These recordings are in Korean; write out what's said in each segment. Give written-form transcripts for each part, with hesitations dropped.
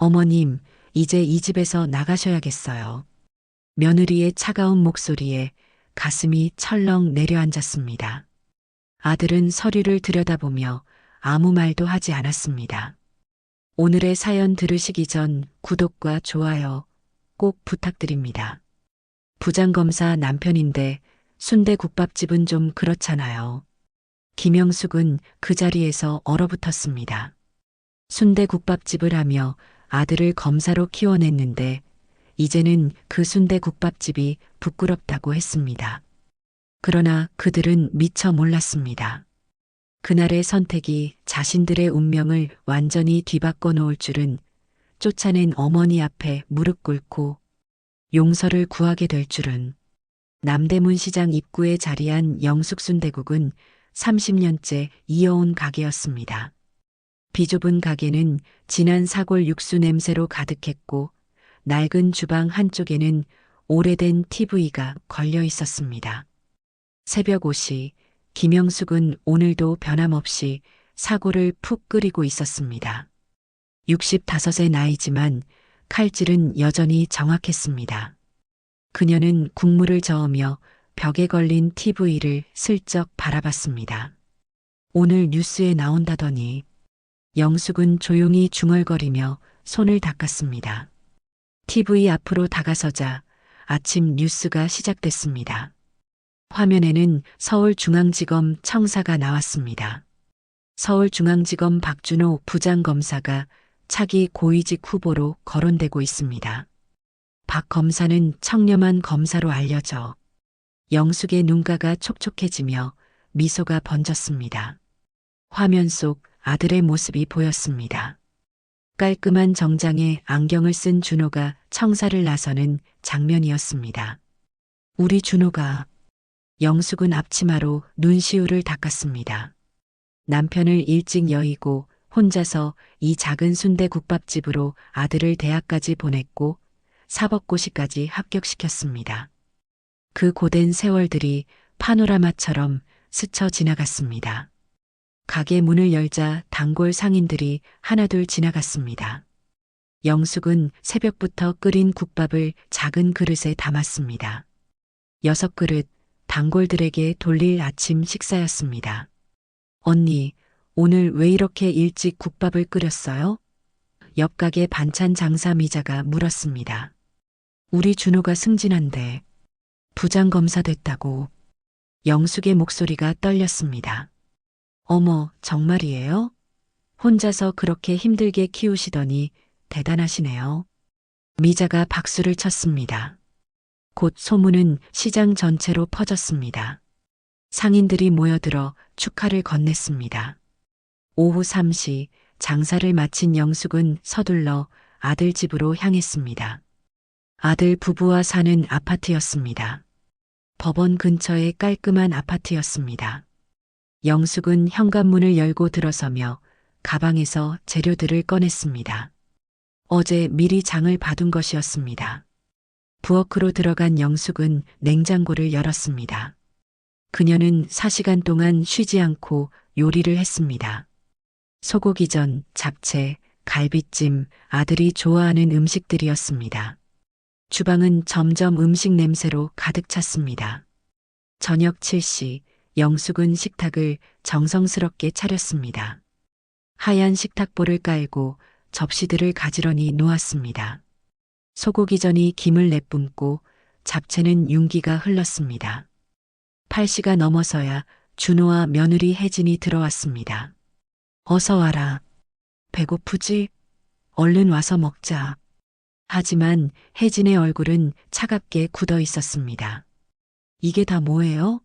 어머님, 이제 이 집에서 나가셔야겠어요. 며느리의 차가운 목소리에 가슴이 철렁 내려앉았습니다. 아들은 서류를 들여다보며 아무 말도 하지 않았습니다. 오늘의 사연 들으시기 전 구독과 좋아요 꼭 부탁드립니다. 부장검사 남편인데 순대국밥집은 좀 그렇잖아요. 김영숙은 그 자리에서 얼어붙었습니다. 순대국밥집을 하며 아들을 검사로 키워냈는데 이제는 그 순대국밥집이 부끄럽다고 했습니다. 그러나 그들은 미처 몰랐습니다. 그날의 선택이 자신들의 운명을 완전히 뒤바꿔 놓을 줄은 쫓아낸 어머니 앞에 무릎 꿇고 용서를 구하게 될 줄은. 남대문 시장 입구에 자리한 영숙순대국은 30년째 이어온 가게였습니다. 비좁은 가게는 진한 사골 육수 냄새로 가득했고 낡은 주방 한쪽에는 오래된 TV가 걸려 있었습니다. 새벽 5시 김영숙은 오늘도 변함없이 사골을 푹 끓이고 있었습니다. 65의 나이지만 칼질은 여전히 정확했습니다. 그녀는 국물을 저으며 벽에 걸린 TV를 슬쩍 바라봤습니다. 오늘 뉴스에 나온다더니. 영숙은 조용히 중얼거리며 손을 닦았습니다. TV 앞으로 다가서자 아침 뉴스가 시작됐습니다. 화면에는 서울중앙지검 청사가 나왔습니다. 서울중앙지검 박준호 부장검사가 차기 고위직 후보로 거론되고 있습니다. 박 검사는 청렴한 검사로 알려져 영숙의 눈가가 촉촉해지며 미소가 번졌습니다. 화면 속 아들의 모습이 보였습니다. 깔끔한 정장에 안경을 쓴 준호가 청사를 나서는 장면이었습니다. 우리 준호가. 영숙은 앞치마로 눈시울을 닦았습니다. 남편을 일찍 여의고 혼자서 이 작은 순대국밥집으로 아들을 대학까지 보냈고 사법고시까지 합격시켰습니다. 그 고된 세월들이 파노라마처럼 스쳐 지나갔습니다. 가게 문을 열자 단골 상인들이 하나둘 지나갔습니다. 영숙은 새벽부터 끓인 국밥을 작은 그릇에 담았습니다. 6그릇 단골들에게 돌릴 아침 식사였습니다. 언니, 오늘 왜 이렇게 일찍 국밥을 끓였어요? 옆 가게 반찬 장사 미자가 물었습니다. 우리 준호가 승진한대. 부장검사 됐다고. 영숙의 목소리가 떨렸습니다. 어머, 정말이에요? 혼자서 그렇게 힘들게 키우시더니 대단하시네요. 미자가 박수를 쳤습니다. 곧 소문은 시장 전체로 퍼졌습니다. 상인들이 모여들어 축하를 건넸습니다. 오후 3시 장사를 마친 영숙은 서둘러 아들 집으로 향했습니다. 아들 부부와 사는 아파트였습니다. 법원 근처의 깔끔한 아파트였습니다. 영숙은 현관문을 열고 들어서며 가방에서 재료들을 꺼냈습니다. 어제 미리 장을 봐둔 것이었습니다. 부엌으로 들어간 영숙은 냉장고를 열었습니다. 그녀는 4시간 동안 쉬지 않고 요리를 했습니다. 소고기전, 잡채, 갈비찜, 아들이 좋아하는 음식들이었습니다. 주방은 점점 음식 냄새로 가득 찼습니다. 저녁 7시 영숙은 식탁을 정성스럽게 차렸습니다. 하얀 식탁보를 깔고 접시들을 가지런히 놓았습니다. 소고기전이 김을 내뿜고 잡채는 윤기가 흘렀습니다. 8시가 넘어서야 준호와 며느리 혜진이 들어왔습니다. 어서 와라. 배고프지? 얼른 와서 먹자. 하지만 혜진의 얼굴은 차갑게 굳어 있었습니다. 이게 다 뭐예요?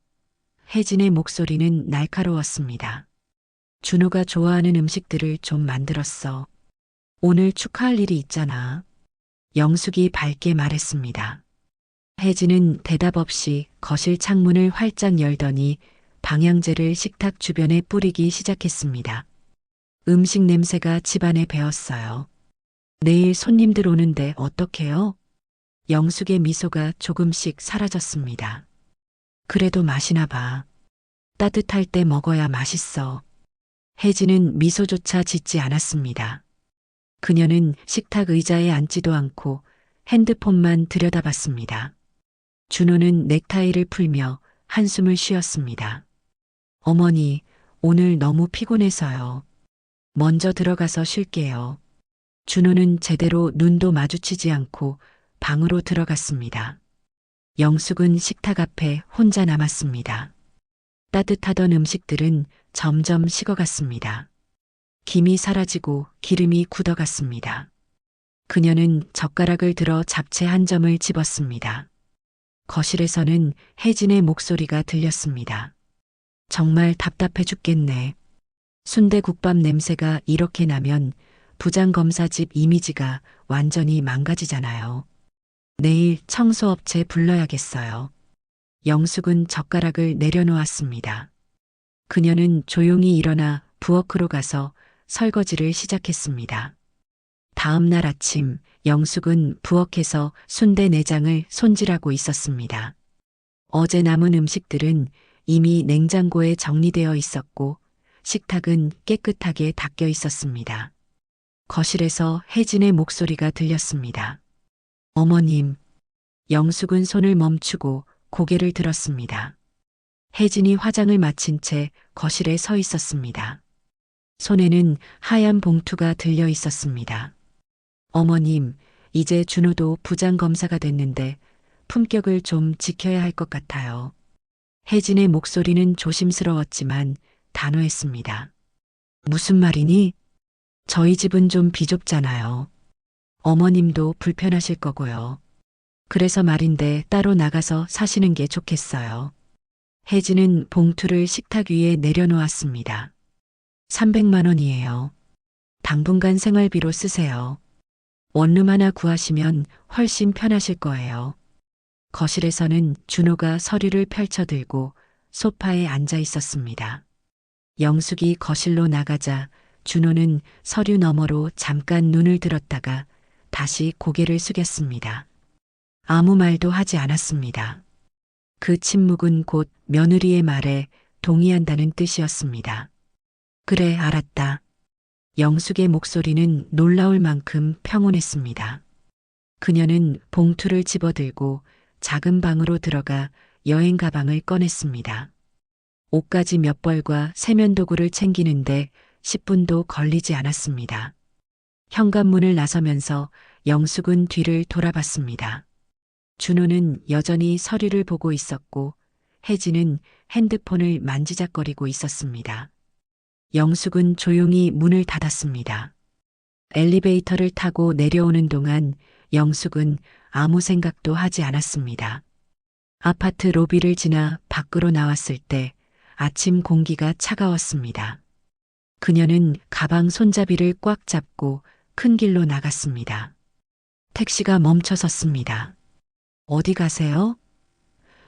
혜진의 목소리는 날카로웠습니다. 준호가 좋아하는 음식들을 좀 만들었어. 오늘 축하할 일이 있잖아. 영숙이 밝게 말했습니다. 혜진은 대답 없이 거실 창문을 활짝 열더니 방향제를 식탁 주변에 뿌리기 시작했습니다. 음식 냄새가 집안에 배었어요. 내일 손님들 오는데 어떡해요? 영숙의 미소가 조금씩 사라졌습니다. 그래도 마시나 봐. 따뜻할 때 먹어야 맛있어. 혜진은 미소조차 짓지 않았습니다. 그녀는 식탁 의자에 앉지도 않고 핸드폰만 들여다봤습니다. 준호는 넥타이를 풀며 한숨을 쉬었습니다. 어머니, 오늘 너무 피곤해서요. 먼저 들어가서 쉴게요. 준호는 제대로 눈도 마주치지 않고 방으로 들어갔습니다. 영숙은 식탁 앞에 혼자 남았습니다. 따뜻하던 음식들은 점점 식어갔습니다. 김이 사라지고 기름이 굳어갔습니다. 그녀는 젓가락을 들어 잡채 한 점을 집었습니다. 거실에서는 혜진의 목소리가 들렸습니다. 정말 답답해 죽겠네. 순대국밥 냄새가 이렇게 나면 부장검사집 이미지가 완전히 망가지잖아요. 내일 청소업체 불러야겠어요. 영숙은 젓가락을 내려놓았습니다. 그녀는 조용히 일어나 부엌으로 가서 설거지를 시작했습니다. 다음 날 아침 영숙은 부엌에서 순대 내장을 손질하고 있었습니다. 어제 남은 음식들은 이미 냉장고에 정리되어 있었고 식탁은 깨끗하게 닦여 있었습니다. 거실에서 혜진의 목소리가 들렸습니다. 어머님. 영숙은 손을 멈추고 고개를 들었습니다. 혜진이 화장을 마친 채 거실에 서 있었습니다. 손에는 하얀 봉투가 들려 있었습니다. 어머님, 이제 준호도 부장검사가 됐는데 품격을 좀 지켜야 할 것 같아요. 혜진의 목소리는 조심스러웠지만 단호했습니다. 무슨 말이니? 저희 집은 좀 비좁잖아요. 어머님도 불편하실 거고요. 그래서 말인데 따로 나가서 사시는 게 좋겠어요. 혜진은 봉투를 식탁 위에 내려놓았습니다. 300만 원이에요. 당분간 생활비로 쓰세요. 원룸 하나 구하시면 훨씬 편하실 거예요. 거실에서는 준호가 서류를 펼쳐들고 소파에 앉아 있었습니다. 영숙이 거실로 나가자 준호는 서류 너머로 잠깐 눈을 들었다가 다시 고개를 숙였습니다. 아무 말도 하지 않았습니다. 그 침묵은 곧 며느리의 말에 동의한다는 뜻이었습니다. 그래, 알았다. 영숙의 목소리는 놀라울 만큼 평온했습니다. 그녀는 봉투를 집어들고 작은 방으로 들어가 여행 가방을 꺼냈습니다. 옷가지 몇 벌과 세면도구를 챙기는데 10분도 걸리지 않았습니다. 현관문을 나서면서 영숙은 뒤를 돌아봤습니다. 준호는 여전히 서류를 보고 있었고 혜진은 핸드폰을 만지작거리고 있었습니다. 영숙은 조용히 문을 닫았습니다. 엘리베이터를 타고 내려오는 동안 영숙은 아무 생각도 하지 않았습니다. 아파트 로비를 지나 밖으로 나왔을 때 아침 공기가 차가웠습니다. 그녀는 가방 손잡이를 꽉 잡고 큰 길로 나갔습니다. 택시가 멈춰 섰습니다. 어디 가세요?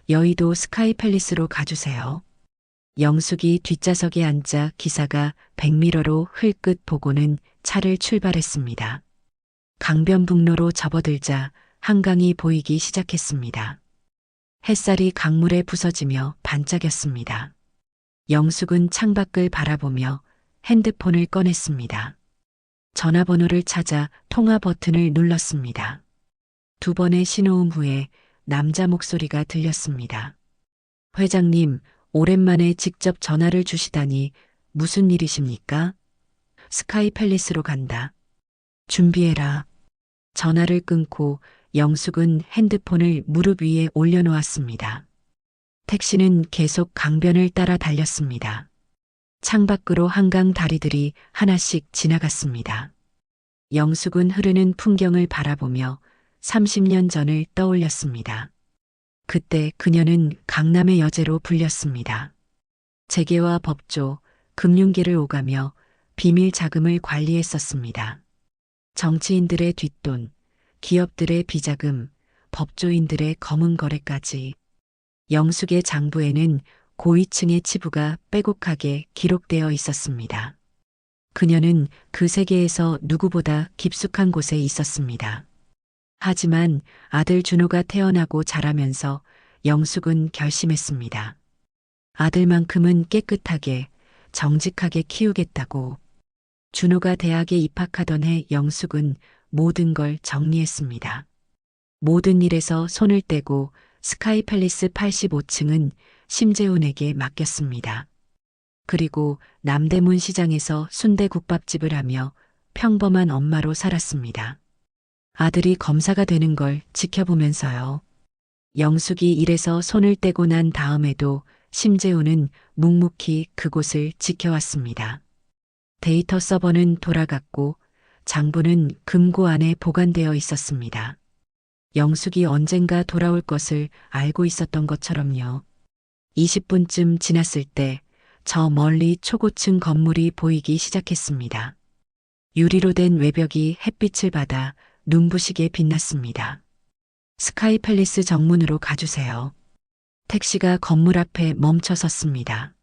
여의도 스카이팰리스로 가주세요. 영숙이 뒷좌석에 앉자 기사가 백미러로 흘끗 보고는 차를 출발했습니다. 강변북로로 접어들자 한강이 보이기 시작했습니다. 햇살이 강물에 부서지며 반짝였습니다. 영숙은 창밖을 바라보며 핸드폰을 꺼냈습니다. 전화번호를 찾아 통화 버튼을 눌렀습니다. 2번의 신호음 후에 남자 목소리가 들렸습니다. 회장님, 오랜만에 직접 전화를 주시다니 무슨 일이십니까? 스카이팰리스로 간다. 준비해라. 전화를 끊고 영숙은 핸드폰을 무릎 위에 올려놓았습니다. 택시는 계속 강변을 따라 달렸습니다. 창밖으로 한강 다리들이 하나씩 지나갔습니다. 영숙은 흐르는 풍경을 바라보며 30년 전을 떠올렸습니다. 그때 그녀는 강남의 여제로 불렸습니다. 재계와 법조, 금융계를 오가며 비밀 자금을 관리했었습니다. 정치인들의 뒷돈, 기업들의 비자금, 법조인들의 검은 거래까지. 영숙의 장부에는 고위층의 치부가 빼곡하게 기록되어 있었습니다. 그녀는 그 세계에서 누구보다 깊숙한 곳에 있었습니다. 하지만 아들 준호가 태어나고 자라면서 영숙은 결심했습니다. 아들만큼은 깨끗하게, 정직하게 키우겠다고. 준호가 대학에 입학하던 해 영숙은 모든 걸 정리했습니다. 모든 일에서 손을 떼고 스카이팰리스 85층은 심재훈에게 맡겼습니다. 그리고 남대문 시장에서 순대국밥집을 하며 평범한 엄마로 살았습니다. 아들이 검사가 되는 걸 지켜보면서요. 영숙이 일에서 손을 떼고 난 다음에도 심재훈은 묵묵히 그곳을 지켜왔습니다. 데이터 서버는 돌아갔고 장부는 금고 안에 보관되어 있었습니다. 영숙이 언젠가 돌아올 것을 알고 있었던 것처럼요. 20분쯤 지났을 때 저 멀리 초고층 건물이 보이기 시작했습니다. 유리로 된 외벽이 햇빛을 받아 눈부시게 빛났습니다. 스카이팰리스 정문으로 가주세요. 택시가 건물 앞에 멈춰 섰습니다.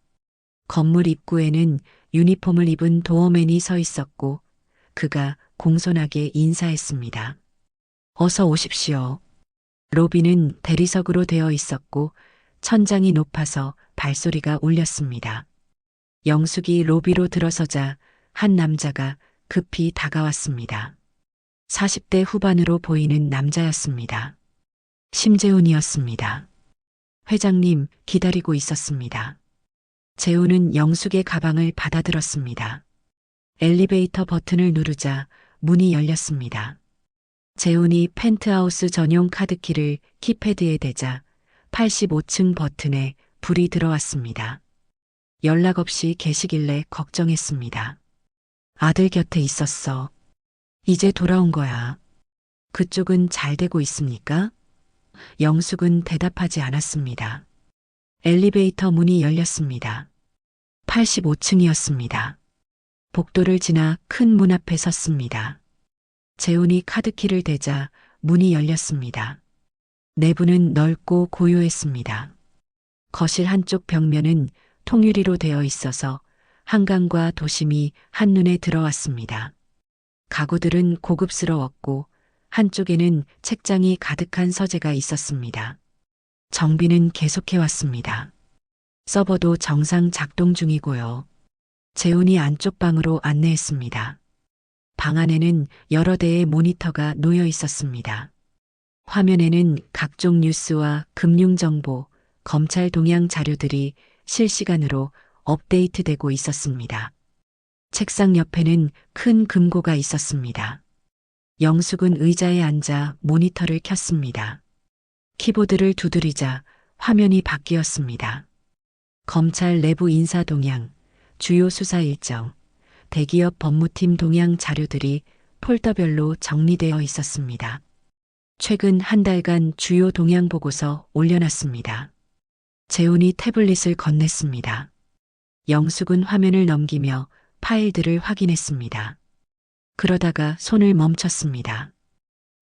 건물 입구에는 유니폼을 입은 도어맨이 서 있었고 그가 공손하게 인사했습니다. 어서 오십시오. 로비는 대리석으로 되어 있었고 천장이 높아서 발소리가 울렸습니다. 영숙이 로비로 들어서자 한 남자가 급히 다가왔습니다. 40대 후반으로 보이는 남자였습니다. 심재훈이었습니다. 회장님 기다리고 있었습니다. 재훈은 영숙의 가방을 받아들었습니다. 엘리베이터 버튼을 누르자 문이 열렸습니다. 재훈이 펜트하우스 전용 카드키를 키패드에 대자 85층 버튼에 불이 들어왔습니다. 연락 없이 계시길래 걱정했습니다. 아들 곁에 있었어. 이제 돌아온 거야. 그쪽은 잘 되고 있습니까? 영숙은 대답하지 않았습니다. 엘리베이터 문이 열렸습니다. 85층이었습니다. 복도를 지나 큰 문 앞에 섰습니다. 재훈이 카드키를 대자 문이 열렸습니다. 내부는 넓고 고요했습니다. 거실 한쪽 벽면은 통유리로 되어 있어서 한강과 도심이 한눈에 들어왔습니다. 가구들은 고급스러웠고 한쪽에는 책장이 가득한 서재가 있었습니다. 정비는 계속해왔습니다. 서버도 정상 작동 중이고요. 재훈이 안쪽 방으로 안내했습니다. 방 안에는 여러 대의 모니터가 놓여 있었습니다. 화면에는 각종 뉴스와 금융정보, 검찰 동향 자료들이 실시간으로 업데이트되고 있었습니다. 책상 옆에는 큰 금고가 있었습니다. 영숙은 의자에 앉아 모니터를 켰습니다. 키보드를 두드리자 화면이 바뀌었습니다. 검찰 내부 인사 동향, 주요 수사 일정, 대기업 법무팀 동향 자료들이 폴더별로 정리되어 있었습니다. 최근 한 달간 주요 동향 보고서 올려놨습니다. 재훈이 태블릿을 건넸습니다. 영숙은 화면을 넘기며 파일들을 확인했습니다. 그러다가 손을 멈췄습니다.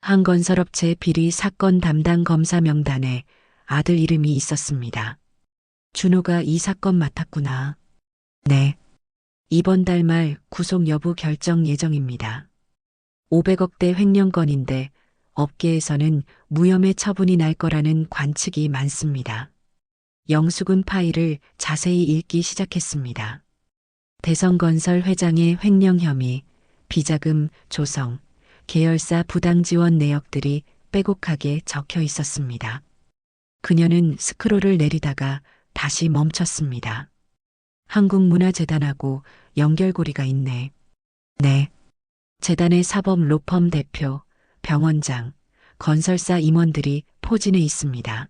한 건설업체 비리 사건 담당 검사 명단에 아들 이름이 있었습니다. 준호가 이 사건 맡았구나. 네. 이번 달 말 구속 여부 결정 예정입니다. 500억대 횡령 건인데 업계에서는 무혐의 처분이 날 거라는 관측이 많습니다. 영숙은 파일을 자세히 읽기 시작했습니다. 대성건설 회장의 횡령 혐의, 비자금 조성, 계열사 부당 지원 내역들이 빼곡하게 적혀 있었습니다. 그녀는 스크롤을 내리다가 다시 멈췄습니다. 한국문화재단하고 연결고리가 있네. 네. 재단의 사법 로펌 대표, 병원장, 건설사 임원들이 포진해 있습니다.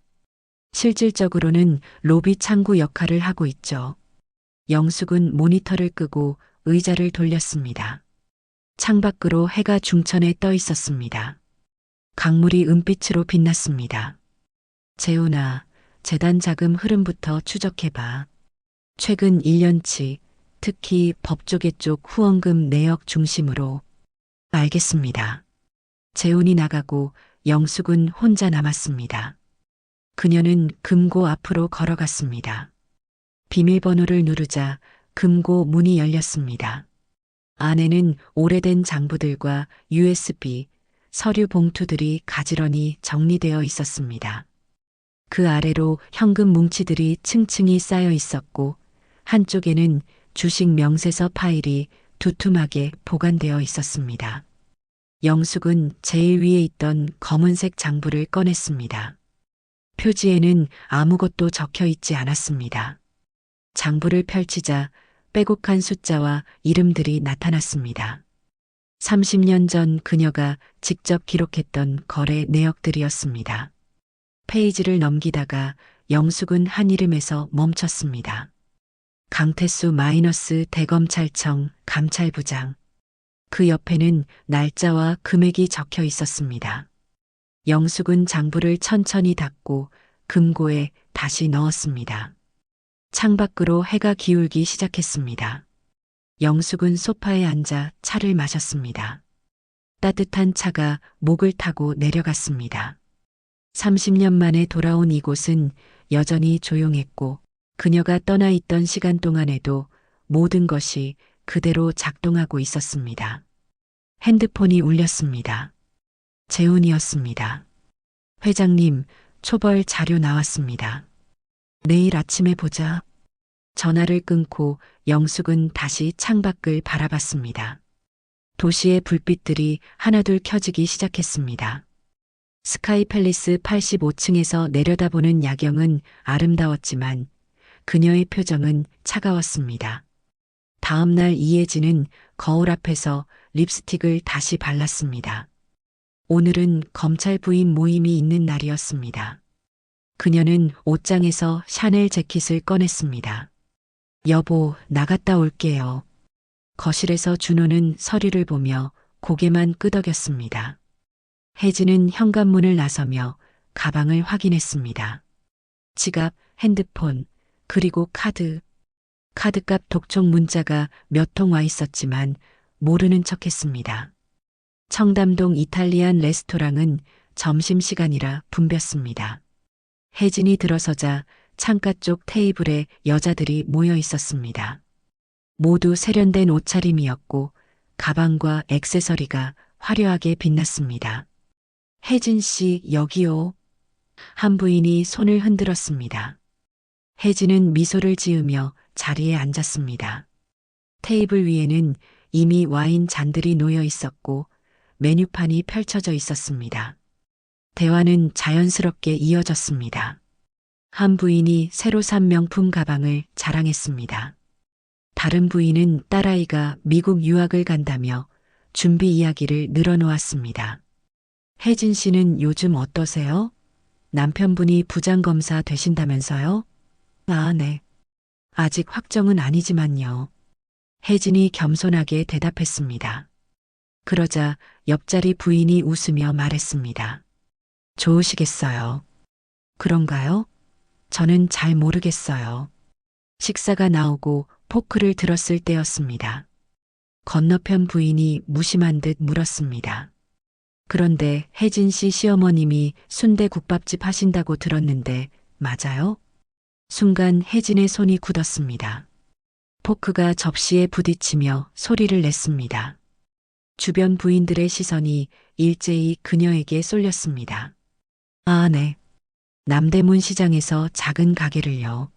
실질적으로는 로비 창구 역할을 하고 있죠. 영숙은 모니터를 끄고 의자를 돌렸습니다. 창밖으로 해가 중천에 떠 있었습니다. 강물이 은빛으로 빛났습니다. 재훈아, 재단 자금 흐름부터 추적해봐. 최근 1년치, 특히 법조계 쪽 후원금 내역 중심으로. 알겠습니다. 재훈이 나가고 영숙은 혼자 남았습니다. 그녀는 금고 앞으로 걸어갔습니다. 비밀번호를 누르자 금고 문이 열렸습니다. 안에는 오래된 장부들과 USB, 서류 봉투들이 가지런히 정리되어 있었습니다. 그 아래로 현금 뭉치들이 층층이 쌓여 있었고 한쪽에는 주식 명세서 파일이 두툼하게 보관되어 있었습니다. 영숙은 제일 위에 있던 검은색 장부를 꺼냈습니다. 표지에는 아무것도 적혀 있지 않았습니다. 장부를 펼치자 빼곡한 숫자와 이름들이 나타났습니다. 30년 전 그녀가 직접 기록했던 거래 내역들이었습니다. 페이지를 넘기다가 영숙은 한 이름에서 멈췄습니다. 강태수 마이너스 대검찰청 감찰부장. 그 옆에는 날짜와 금액이 적혀 있었습니다. 영숙은 장부를 천천히 닫고 금고에 다시 넣었습니다. 창밖으로 해가 기울기 시작했습니다. 영숙은 소파에 앉아 차를 마셨습니다. 따뜻한 차가 목을 타고 내려갔습니다. 30년 만에 돌아온 이곳은 여전히 조용했고 그녀가 떠나 있던 시간 동안에도 모든 것이 그대로 작동하고 있었습니다. 핸드폰이 울렸습니다. 재훈이었습니다. 회장님, 초벌 자료 나왔습니다. 내일 아침에 보자. 전화를 끊고 영숙은 다시 창밖을 바라봤습니다. 도시의 불빛들이 하나둘 켜지기 시작했습니다. 스카이 팰리스 85층에서 내려다보는 야경은 아름다웠지만 그녀의 표정은 차가웠습니다. 다음 날 이혜진은 거울 앞에서 립스틱을 다시 발랐습니다. 오늘은 검찰 부임 모임이 있는 날이었습니다. 그녀는 옷장에서 샤넬 재킷을 꺼냈습니다. 여보, 나갔다 올게요. 거실에서 준호는 서류를 보며 고개만 끄덕였습니다. 혜진은 현관문을 나서며 가방을 확인했습니다. 지갑, 핸드폰, 그리고 카드. 카드값 독촉 문자가 몇 통 와 있었지만 모르는 척했습니다. 청담동 이탈리안 레스토랑은 점심시간이라 붐볐습니다. 혜진이 들어서자 창가 쪽 테이블에 여자들이 모여 있었습니다. 모두 세련된 옷차림이었고 가방과 액세서리가 화려하게 빛났습니다. 혜진 씨, 여기요. 한 부인이 손을 흔들었습니다. 혜진은 미소를 지으며 자리에 앉았습니다. 테이블 위에는 이미 와인 잔들이 놓여 있었고 메뉴판이 펼쳐져 있었습니다. 대화는 자연스럽게 이어졌습니다. 한 부인이 새로 산 명품 가방을 자랑했습니다. 다른 부인은 딸아이가 미국 유학을 간다며 준비 이야기를 늘어놓았습니다. 혜진 씨는 요즘 어떠세요? 남편분이 부장검사 되신다면서요? 아, 네. 아직 확정은 아니지만요. 혜진이 겸손하게 대답했습니다. 그러자 옆자리 부인이 웃으며 말했습니다. 좋으시겠어요. 그런가요? 저는 잘 모르겠어요. 식사가 나오고 포크를 들었을 때였습니다. 건너편 부인이 무심한 듯 물었습니다. 그런데 혜진 씨 시어머님이 순대국밥집 하신다고 들었는데 맞아요? 순간 혜진의 손이 굳었습니다. 포크가 접시에 부딪히며 소리를 냈습니다. 주변 부인들의 시선이 일제히 그녀에게 쏠렸습니다. 아, 네. 남대문 시장에서 작은 가게를요.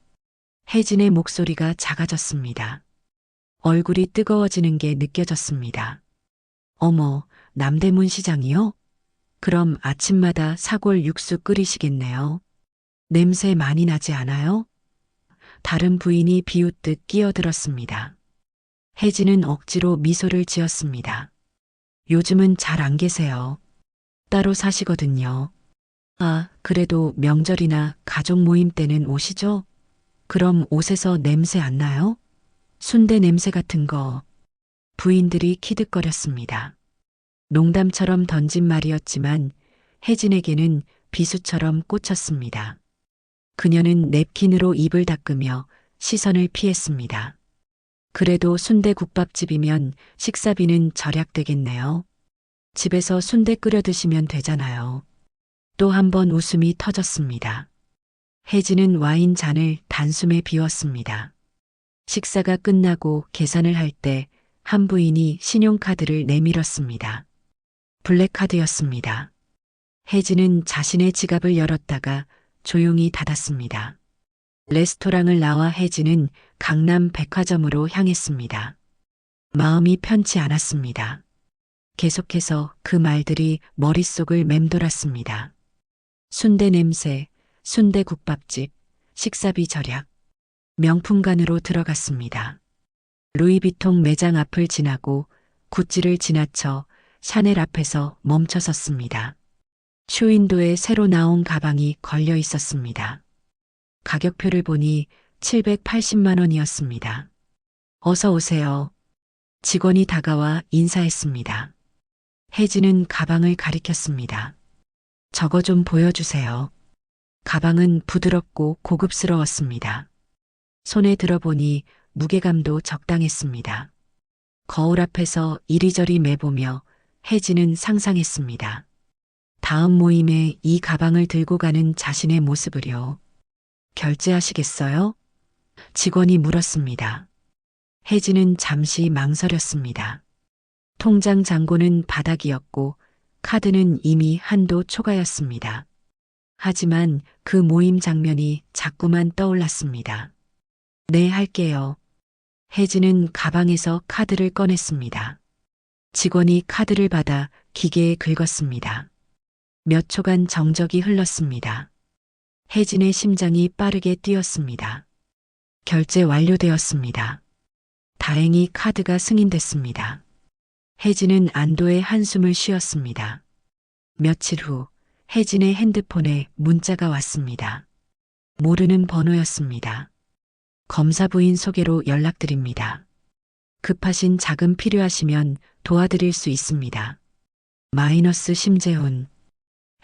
혜진의 목소리가 작아졌습니다. 얼굴이 뜨거워지는 게 느껴졌습니다. 어머, 남대문 시장이요? 그럼 아침마다 사골 육수 끓이시겠네요. 냄새 많이 나지 않아요? 다른 부인이 비웃듯 끼어들었습니다. 혜진은 억지로 미소를 지었습니다. 요즘은 잘 안 계세요. 따로 사시거든요. 아, 그래도 명절이나 가족 모임 때는 오시죠? 그럼 옷에서 냄새 안 나요? 순대 냄새 같은 거. 부인들이 키득거렸습니다. 농담처럼 던진 말이었지만 혜진에게는 비수처럼 꽂혔습니다. 그녀는 냅킨으로 입을 닦으며 시선을 피했습니다. 그래도 순대국밥집이면 식사비는 절약되겠네요. 집에서 순대 끓여 드시면 되잖아요. 또 한 번 웃음이 터졌습니다. 혜진은 와인 잔을 단숨에 비웠습니다. 식사가 끝나고 계산을 할 때 한 부인이 신용카드를 내밀었습니다. 블랙카드였습니다. 혜진은 자신의 지갑을 열었다가 조용히 닫았습니다. 레스토랑을 나와 혜진은 강남 백화점으로 향했습니다. 마음이 편치 않았습니다. 계속해서 그 말들이 머릿속을 맴돌았습니다. 순대 냄새, 순대국밥집, 식사비 절약, 명품관으로 들어갔습니다. 루이비통 매장 앞을 지나고 구찌를 지나쳐 샤넬 앞에서 멈춰섰습니다. 쇼윈도에 새로 나온 가방이 걸려 있었습니다. 가격표를 보니 780만 원이었습니다. 어서 오세요. 직원이 다가와 인사했습니다. 혜진은 가방을 가리켰습니다. 저거 좀 보여주세요. 가방은 부드럽고 고급스러웠습니다. 손에 들어보니 무게감도 적당했습니다. 거울 앞에서 이리저리 매보며 혜진은 상상했습니다. 다음 모임에 이 가방을 들고 가는 자신의 모습을요. 결제하시겠어요? 직원이 물었습니다. 혜진은 잠시 망설였습니다. 통장 잔고는 바닥이었고 카드는 이미 한도 초과였습니다. 하지만 그 모임 장면이 자꾸만 떠올랐습니다. 네, 할게요. 혜진은 가방에서 카드를 꺼냈습니다. 직원이 카드를 받아 기계에 긁었습니다. 몇 초간 정적이 흘렀습니다. 혜진의 심장이 빠르게 뛰었습니다. 결제 완료되었습니다. 다행히 카드가 승인됐습니다. 혜진은 안도의 한숨을 쉬었습니다. 며칠 후 혜진의 핸드폰에 문자가 왔습니다. 모르는 번호였습니다. 검사 부인 소개로 연락드립니다. 급하신 자금 필요하시면 도와드릴 수 있습니다. 마이너스 심재훈.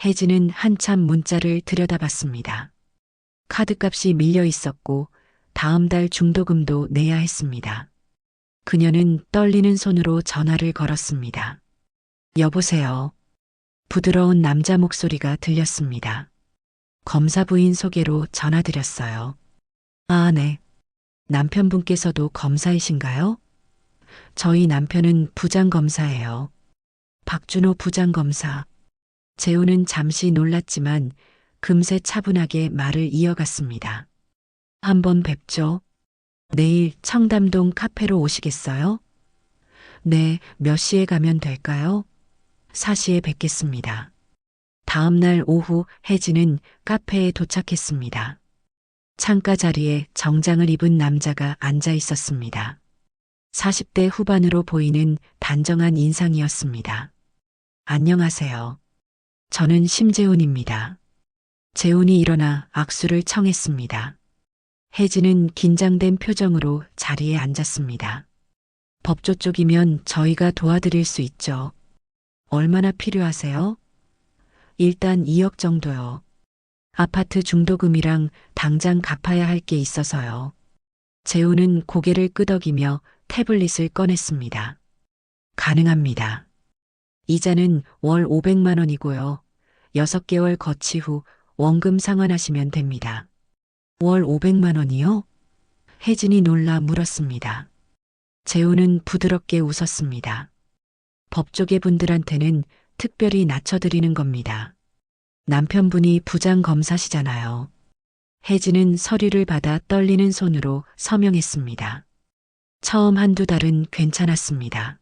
혜진은 한참 문자를 들여다봤습니다. 카드값이 밀려 있었고 다음 달 중도금도 내야 했습니다. 그녀는 떨리는 손으로 전화를 걸었습니다. 여보세요. 부드러운 남자 목소리가 들렸습니다. 검사 부인 소개로 전화드렸어요. 아, 네. 남편분께서도 검사이신가요? 저희 남편은 부장검사예요. 박준호 부장검사. 재우는 잠시 놀랐지만 금세 차분하게 말을 이어갔습니다. 한번 뵙죠. 내일 청담동 카페로 오시겠어요? 네, 몇 시에 가면 될까요? 4시에 뵙겠습니다. 다음 날 오후 혜진은 카페에 도착했습니다. 창가 자리에 정장을 입은 남자가 앉아 있었습니다. 40대 후반으로 보이는 단정한 인상이었습니다. 안녕하세요. 저는 심재훈입니다. 재훈이 일어나 악수를 청했습니다. 혜진은 긴장된 표정으로 자리에 앉았습니다. 법조 쪽이면 저희가 도와드릴 수 있죠. 얼마나 필요하세요? 일단 2억 정도요. 아파트 중도금이랑 당장 갚아야 할 게 있어서요. 재훈은 고개를 끄덕이며 태블릿을 꺼냈습니다. 가능합니다. 이자는 월 500만 원이고요. 6개월 거치 후 원금 상환하시면 됩니다. 월 500만 원이요? 혜진이 놀라 물었습니다. 재훈은 부드럽게 웃었습니다. 법조계 분들한테는 특별히 낮춰드리는 겁니다. 남편분이 부장검사시잖아요. 혜진은 서류를 받아 떨리는 손으로 서명했습니다. 처음 한두 달은 괜찮았습니다.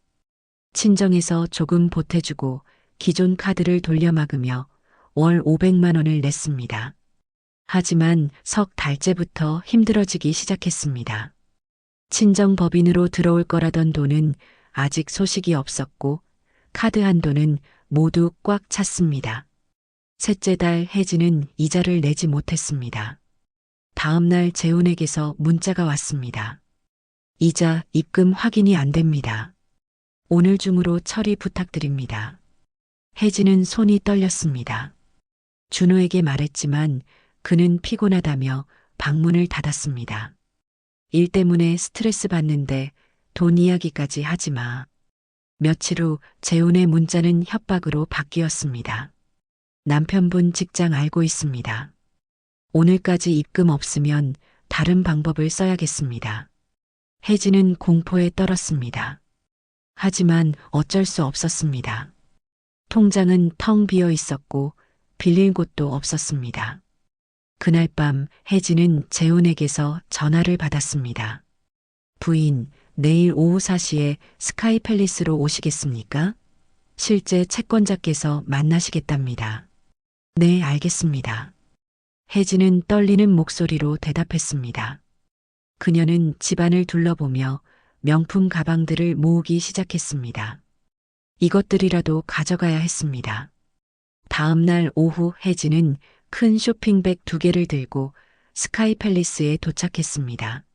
친정에서 조금 보태주고 기존 카드를 돌려막으며 월 500만 원을 냈습니다. 하지만 석 달째부터 힘들어지기 시작했습니다. 친정 법인으로 들어올 거라던 돈은 아직 소식이 없었고 카드 한도는 모두 꽉 찼습니다. 셋째 달 혜진은 이자를 내지 못했습니다. 다음 날 재훈에게서 문자가 왔습니다. 이자 입금 확인이 안 됩니다. 오늘 중으로 처리 부탁드립니다. 혜진은 손이 떨렸습니다. 준호에게 말했지만 그는 피곤하다며 방문을 닫았습니다. 일 때문에 스트레스 받는데 돈 이야기까지 하지 마. 며칠 후 재훈의 문자는 협박으로 바뀌었습니다. 남편분 직장 알고 있습니다. 오늘까지 입금 없으면 다른 방법을 써야겠습니다. 혜진은 공포에 떨었습니다. 하지만 어쩔 수 없었습니다. 통장은 텅 비어 있었고 빌릴 곳도 없었습니다. 그날 밤 혜진은 재훈에게서 전화를 받았습니다. 부인, 내일 오후 4시에 스카이 팰리스로 오시겠습니까? 실제 채권자께서 만나시겠답니다. 네, 알겠습니다. 혜진은 떨리는 목소리로 대답했습니다. 그녀는 집안을 둘러보며 명품 가방들을 모으기 시작했습니다. 이것들이라도 가져가야 했습니다. 다음 날 오후 혜진은 큰 쇼핑백 2개를 들고 스카이 팰리스에 도착했습니다.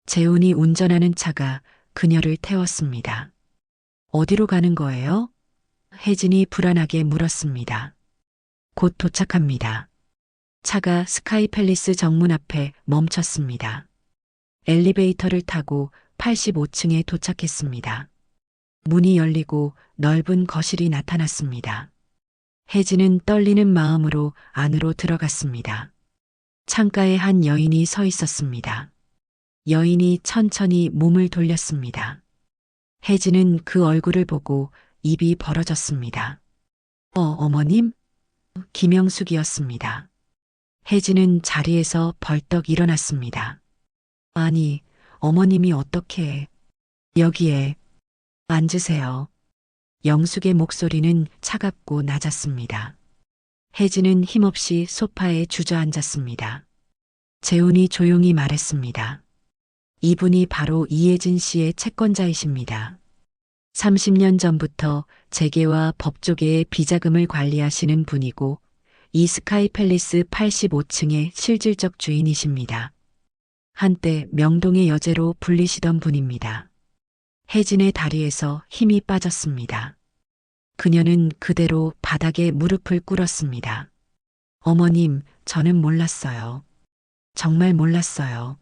재훈이 운전하는 차가 그녀를 태웠습니다. 어디로 가는 거예요? 혜진이 불안하게 물었습니다. 곧 도착합니다. 차가 스카이 팰리스 정문 앞에 멈췄습니다. 엘리베이터를 타고 85층에 도착했습니다. 문이 열리고 넓은 거실이 나타났습니다. 혜진은 떨리는 마음으로 안으로 들어갔습니다. 창가에 한 여인이 서 있었습니다. 여인이 천천히 몸을 돌렸습니다. 혜진은 그 얼굴을 보고 입이 벌어졌습니다. 어머님? 김영숙이었습니다. 혜진은 자리에서 벌떡 일어났습니다. 아니, 어머님이 어떻게 여기에 앉으세요. 영숙의 목소리는 차갑고 낮았습니다. 혜진은 힘없이 소파에 주저앉았습니다. 재훈이 조용히 말했습니다. 이분이 바로 이혜진 씨의 채권자이십니다. 30년 전부터 재계와 법조계의 비자금을 관리하시는 분이고 이 스카이 팰리스 85층의 실질적 주인이십니다. 한때 명동의 여제로 불리시던 분입니다. 혜진의 다리에서 힘이 빠졌습니다. 그녀는 그대로 바닥에 무릎을 꿇었습니다. 어머님, 저는 몰랐어요. 정말 몰랐어요.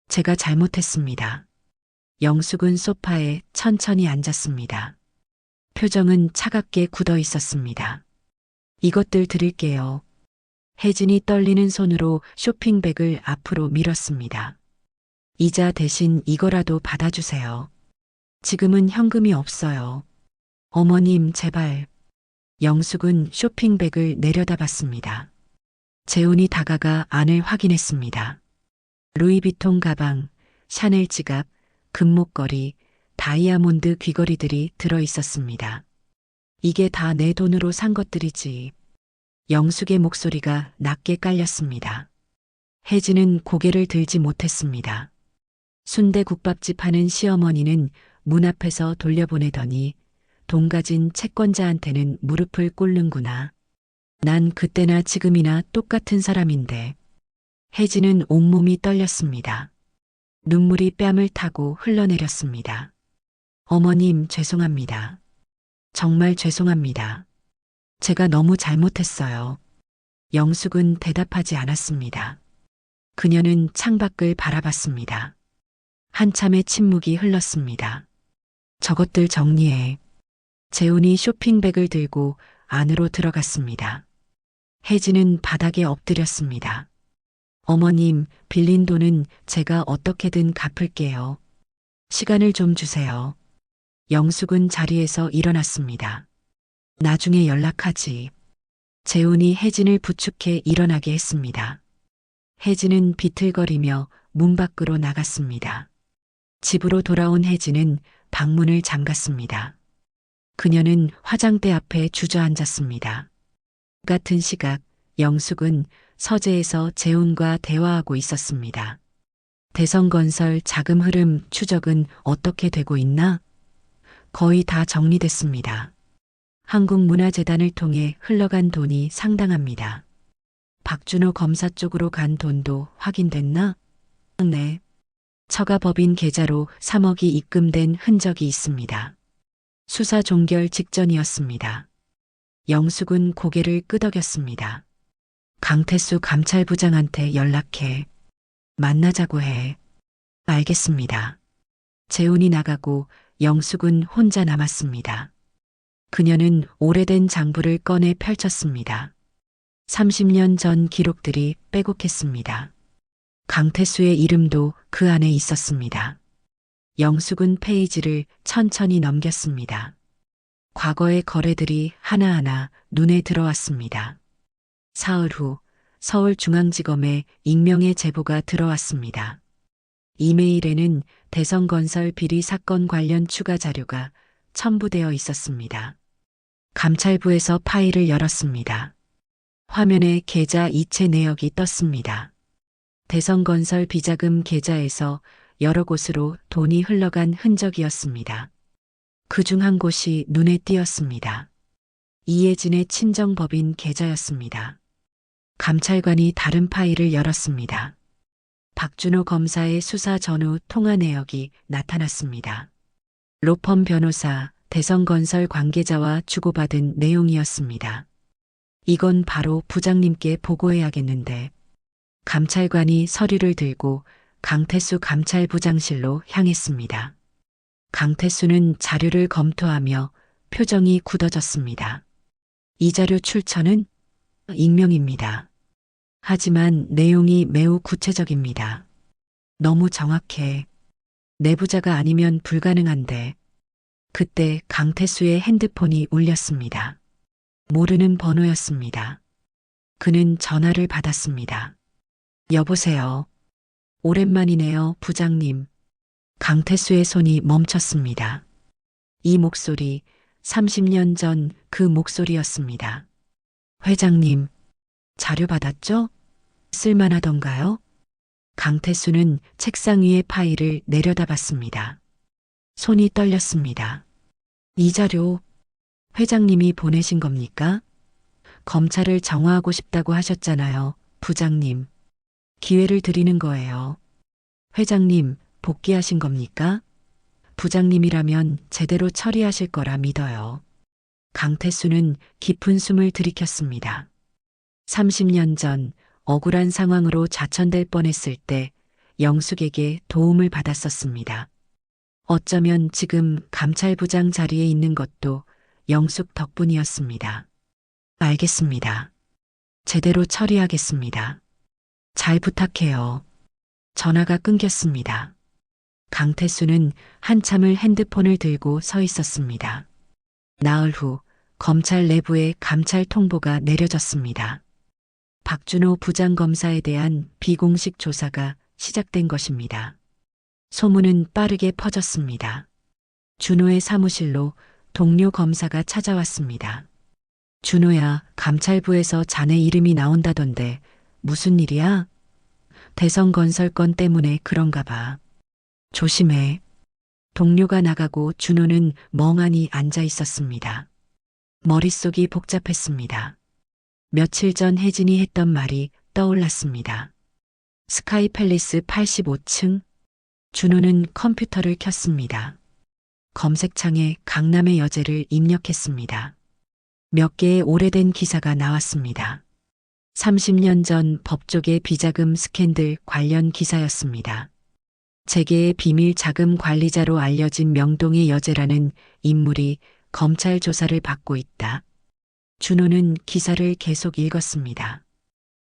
제가 잘못했습니다. 영숙은 소파에 천천히 앉았습니다. 표정은 차갑게 굳어 있었습니다. 이것들 드릴게요. 혜진이 떨리는 손으로 쇼핑백을 앞으로 밀었습니다. 이자 대신 이거라도 받아주세요. 지금은 현금이 없어요. 어머님, 제발. 영숙은 쇼핑백을 내려다봤습니다. 재훈이 다가가 안을 확인했습니다. 루이비통 가방, 샤넬 지갑, 금목걸이, 다이아몬드 귀걸이들이 들어 있었습니다. 이게 다 내 돈으로 산 것들이지. 영숙의 목소리가 낮게 깔렸습니다. 혜진은 고개를 들지 못했습니다. 순대국밥집 하는 시어머니는 문 앞에서 돌려보내더니 돈 가진 채권자한테는 무릎을 꿇는구나. 난 그때나 지금이나 똑같은 사람인데. 혜진은 온몸이 떨렸습니다. 눈물이 뺨을 타고 흘러내렸습니다. 어머님, 죄송합니다. 정말 죄송합니다. 제가 너무 잘못했어요. 영숙은 대답하지 않았습니다. 그녀는 창밖을 바라봤습니다. 한참의 침묵이 흘렀습니다. 저것들 정리해. 재훈이 쇼핑백을 들고 안으로 들어갔습니다. 혜진은 바닥에 엎드렸습니다. 어머님, 빌린 돈은 제가 어떻게든 갚을게요. 시간을 좀 주세요. 영숙은 자리에서 일어났습니다. 나중에 연락하지. 재훈이 혜진을 부축해 일어나게 했습니다. 혜진은 비틀거리며 문 밖으로 나갔습니다. 집으로 돌아온 혜진은 방문을 잠갔습니다. 그녀는 화장대 앞에 주저앉았습니다. 같은 시각 영숙은 서재에서 재훈과 대화하고 있었습니다. 대성건설 자금 흐름 추적은 어떻게 되고 있나? 거의 다 정리됐습니다. 한국문화재단을 통해 흘러간 돈이 상당합니다. 박준호 검사 쪽으로 간 돈도 확인됐나? 네. 처가법인 계좌로 3억이 입금된 흔적이 있습니다. 수사 종결 직전이었습니다. 영숙은 고개를 끄덕였습니다. 강태수 감찰부장한테 연락해. 만나자고 해. 알겠습니다. 재훈이 나가고 영숙은 혼자 남았습니다. 그녀는 오래된 장부를 꺼내 펼쳤습니다. 30년 전 기록들이 빼곡했습니다. 강태수의 이름도 그 안에 있었습니다. 영숙은 페이지를 천천히 넘겼습니다. 과거의 거래들이 하나하나 눈에 들어왔습니다. 사흘 후 서울중앙지검에 익명의 제보가 들어왔습니다. 이메일에는 대성건설 비리 사건 관련 추가 자료가 첨부되어 있었습니다. 감찰부에서 파일을 열었습니다. 화면에 계좌 이체 내역이 떴습니다. 대성건설 비자금 계좌에서 여러 곳으로 돈이 흘러간 흔적이었습니다. 그중 한 곳이 눈에 띄었습니다. 이혜진의 친정법인 계좌였습니다. 감찰관이 다른 파일을 열었습니다. 박준호 검사의 수사 전후 통화 내역이 나타났습니다. 로펌 변호사, 대성건설 관계자와 주고받은 내용이었습니다. 이건 바로 부장님께 보고해야겠는데. 감찰관이 서류를 들고 강태수 감찰부장실로 향했습니다. 강태수는 자료를 검토하며 표정이 굳어졌습니다. 이 자료 출처는 익명입니다. 하지만 내용이 매우 구체적입니다. 너무 정확해. 내부자가 아니면 불가능한데. 그때 강태수의 핸드폰이 울렸습니다. 모르는 번호였습니다. 그는 전화를 받았습니다. 여보세요. 오랜만이네요, 부장님. 강태수의 손이 멈췄습니다. 이 목소리, 30년 전 그 목소리였습니다. 회장님, 자료 받았죠? 쓸만하던가요? 강태수는 책상 위의 파일을 내려다봤습니다. 손이 떨렸습니다. 이 자료, 회장님이 보내신 겁니까? 검찰을 정화하고 싶다고 하셨잖아요, 부장님. 기회를 드리는 거예요. 회장님, 복귀하신 겁니까? 부장님이라면 제대로 처리하실 거라 믿어요. 강태수는 깊은 숨을 들이켰습니다. 30년 전 억울한 상황으로 좌천될 뻔했을 때 영숙에게 도움을 받았었습니다. 어쩌면 지금 감찰부장 자리에 있는 것도 영숙 덕분이었습니다. 알겠습니다. 제대로 처리하겠습니다. 잘 부탁해요. 전화가 끊겼습니다. 강태수는 한참을 핸드폰을 들고 서 있었습니다. 나흘 후 검찰 내부에 감찰 통보가 내려졌습니다. 박준호 부장검사에 대한 비공식 조사가 시작된 것입니다. 소문은 빠르게 퍼졌습니다. 준호의 사무실로 동료 검사가 찾아왔습니다. 준호야, 감찰부에서 자네 이름이 나온다던데 무슨 일이야? 대성건설 건 때문에 그런가 봐. 조심해. 동료가 나가고 준호는 멍하니 앉아 있었습니다. 머릿속이 복잡했습니다. 며칠 전 혜진이 했던 말이 떠올랐습니다. 스카이 팰리스 85층. 준호는 컴퓨터를 켰습니다. 검색창에 강남의 여제를 입력했습니다. 몇 개의 오래된 기사가 나왔습니다. 30년 전 법조계 비자금 스캔들 관련 기사였습니다. 재계의 비밀 자금 관리자로 알려진 명동의 여제라는 인물이 검찰 조사를 받고 있다. 준호는 기사를 계속 읽었습니다.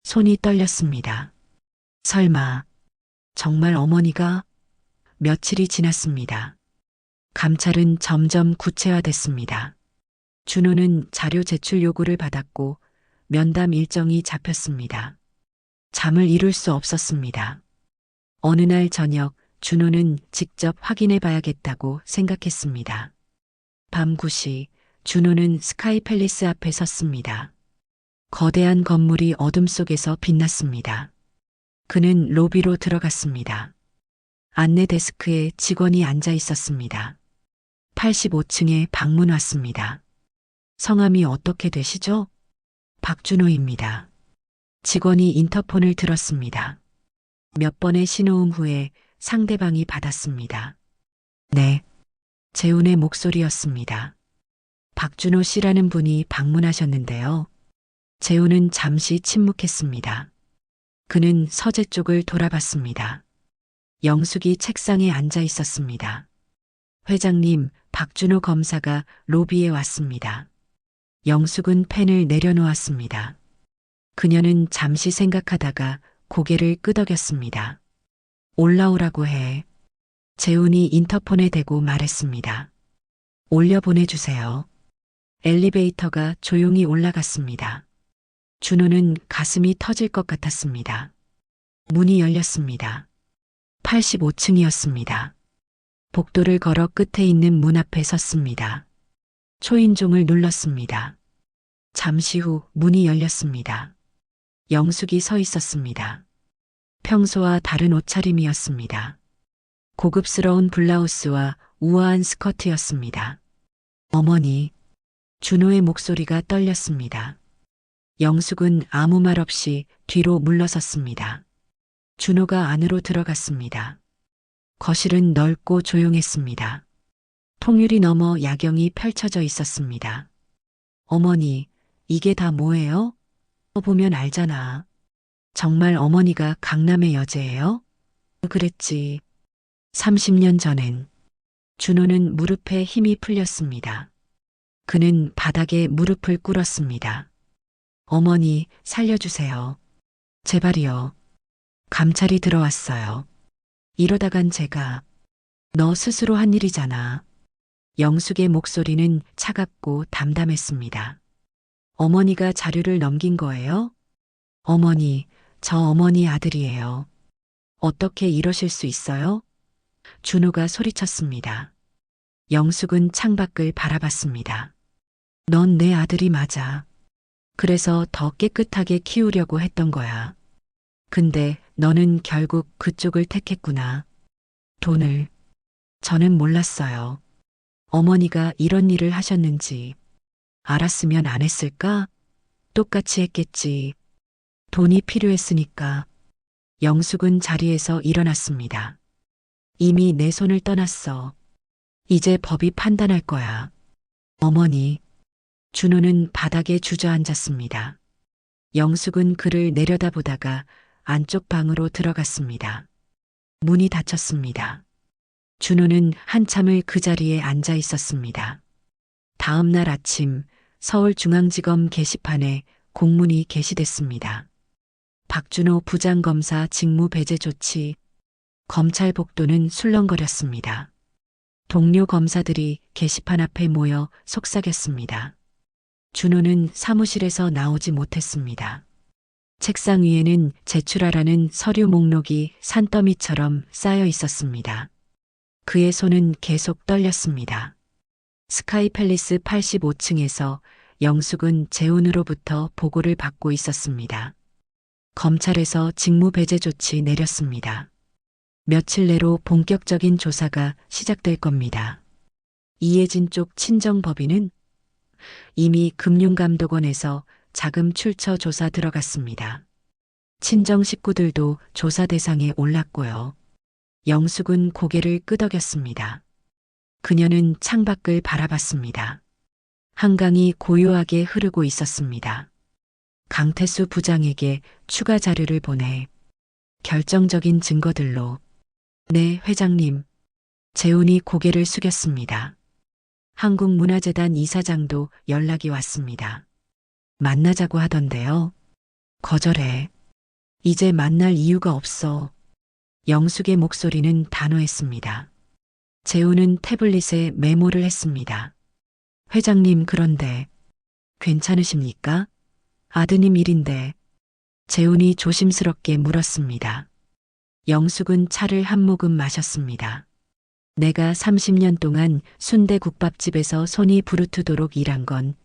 손이 떨렸습니다. 설마, 정말 어머니가? 며칠이 지났습니다. 감찰은 점점 구체화됐습니다. 준호는 자료 제출 요구를 받았고 면담 일정이 잡혔습니다. 잠을 이룰 수 없었습니다. 어느 날 저녁 준호는 직접 확인해 봐야겠다고 생각했습니다. 밤 9시 준호는 스카이 팰리스 앞에 섰습니다. 거대한 건물이 어둠 속에서 빛났습니다. 그는 로비로 들어갔습니다. 안내 데스크에 직원이 앉아 있었습니다. 85층에 방문 왔습니다. 성함이 어떻게 되시죠? 박준호입니다. 직원이 인터폰을 들었습니다. 몇 번의 신호음 후에 상대방이 받았습니다. 네. 재훈의 목소리였습니다. 박준호 씨라는 분이 방문하셨는데요. 재훈은 잠시 침묵했습니다. 그는 서재 쪽을 돌아봤습니다. 영숙이 책상에 앉아 있었습니다. 회장님, 박준호 검사가 로비에 왔습니다. 영숙은 펜을 내려놓았습니다. 그녀는 잠시 생각하다가 고개를 끄덕였습니다. 올라오라고 해. 재훈이 인터폰에 대고 말했습니다. 올려 보내주세요. 엘리베이터가 조용히 올라갔습니다. 준호는 가슴이 터질 것 같았습니다. 문이 열렸습니다. 85층이었습니다. 복도를 걸어 끝에 있는 문 앞에 섰습니다. 초인종을 눌렀습니다. 잠시 후 문이 열렸습니다. 영숙이 서 있었습니다. 평소와 다른 옷차림이었습니다. 고급스러운 블라우스와 우아한 스커트였습니다. 어머니, 준호의 목소리가 떨렸습니다. 영숙은 아무 말 없이 뒤로 물러섰습니다. 준호가 안으로 들어갔습니다. 거실은 넓고 조용했습니다. 통유리 너머 야경이 펼쳐져 있었습니다. 어머니, 이게 다 뭐예요? 보면 알잖아. 정말 어머니가 강남의 여제예요? 그랬지. 30년 전엔 준호는 무릎에 힘이 풀렸습니다. 그는 바닥에 무릎을 꿇었습니다. 어머니, 살려주세요. 제발이요. 감찰이 들어왔어요. 이러다간 제가 너 스스로 한 일이잖아. 영숙의 목소리는 차갑고 담담했습니다. 어머니가 자료를 넘긴 거예요? 어머니, 저 어머니 아들이에요. 어떻게 이러실 수 있어요? 준호가 소리쳤습니다. 영숙은 창밖을 바라봤습니다. 넌 내 아들이 맞아. 그래서 더 깨끗하게 키우려고 했던 거야. 근데 너는 결국 그쪽을 택했구나. 돈을. 저는 몰랐어요. 어머니가 이런 일을 하셨는지. 알았으면 안 했을까? 똑같이 했겠지. 돈이 필요했으니까. 영숙은 자리에서 일어났습니다. 이미 내 손을 떠났어. 이제 법이 판단할 거야. 어머니. 준호는 바닥에 주저앉았습니다. 영숙은 그를 내려다보다가 안쪽 방으로 들어갔습니다. 문이 닫혔습니다. 준호는 한참을 그 자리에 앉아 있었습니다. 다음 날 아침 서울중앙지검 게시판에 공문이 게시됐습니다. 박준호 부장검사 직무 배제 조치. 검찰 복도는 술렁거렸습니다. 동료 검사들이 게시판 앞에 모여 속삭였습니다. 준호는 사무실에서 나오지 못했습니다. 책상 위에는 제출하라는 서류 목록이 산더미처럼 쌓여 있었습니다. 그의 손은 계속 떨렸습니다. 스카이팰리스 85층에서 영숙은 재훈으로부터 보고를 받고 있었습니다. 검찰에서 직무 배제 조치 내렸습니다. 며칠 내로 본격적인 조사가 시작될 겁니다. 이혜진 쪽 친정법인은 이미 금융감독원에서 자금 출처 조사 들어갔습니다. 친정 식구들도 조사 대상에 올랐고요. 영숙은 고개를 끄덕였습니다. 그녀는 창밖을 바라봤습니다. 한강이 고요하게 흐르고 있었습니다. 강태수 부장에게 추가 자료를 보내 결정적인 증거들로. 네, 회장님. 재훈이 고개를 숙였습니다. 한국문화재단 이사장도 연락이 왔습니다. 만나자고 하던데요. 거절해. 이제 만날 이유가 없어. 영숙의 목소리는 단호했습니다. 재훈은 태블릿에 메모를 했습니다. 회장님, 그런데 괜찮으십니까? 아드님 일인데. 재훈이 조심스럽게 물었습니다. 영숙은 차를 한 모금 마셨습니다. 내가 30년 동안 순대국밥집에서 손이 부르트도록 일한 건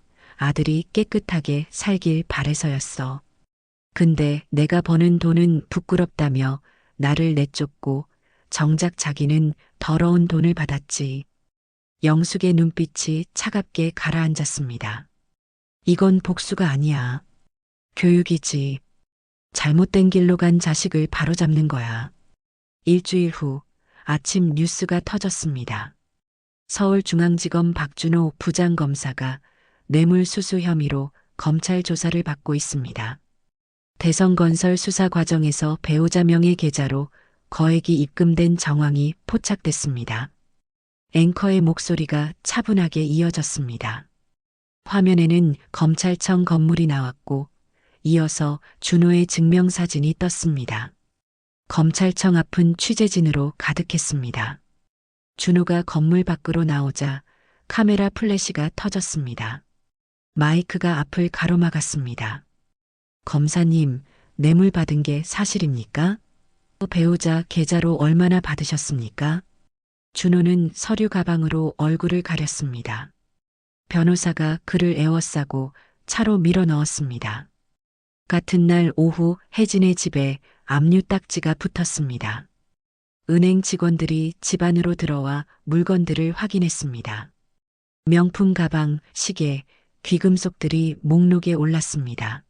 아들이 깨끗하게 살길 바래서였어. 근데 내가 버는 돈은 부끄럽다며 나를 내쫓고 정작 자기는 더러운 돈을 받았지. 영숙의 눈빛이 차갑게 가라앉았습니다. 이건 복수가 아니야. 교육이지. 잘못된 길로 간 자식을 바로잡는 거야. 일주일 후 아침 뉴스가 터졌습니다. 서울중앙지검 박준호 부장검사가 뇌물수수 혐의로 검찰 조사를 받고 있습니다. 대성건설 수사 과정에서 배우자 명의 계좌로 거액이 입금된 정황이 포착됐습니다. 앵커의 목소리가 차분하게 이어졌습니다. 화면에는 검찰청 건물이 나왔고 이어서 준호의 증명사진이 떴습니다. 검찰청 앞은 취재진으로 가득했습니다. 준호가 건물 밖으로 나오자 카메라 플래시가 터졌습니다. 마이크가 앞을 가로막았습니다. 검사님, 뇌물 받은 게 사실입니까? 배우자 계좌로 얼마나 받으셨습니까? 준호는 서류 가방으로 얼굴을 가렸습니다. 변호사가 그를 에워싸고 차로 밀어 넣었습니다. 같은 날 오후 혜진의 집에 압류 딱지가 붙었습니다. 은행 직원들이 집 안으로 들어와 물건들을 확인했습니다. 명품 가방, 시계, 귀금속들이 목록에 올랐습니다.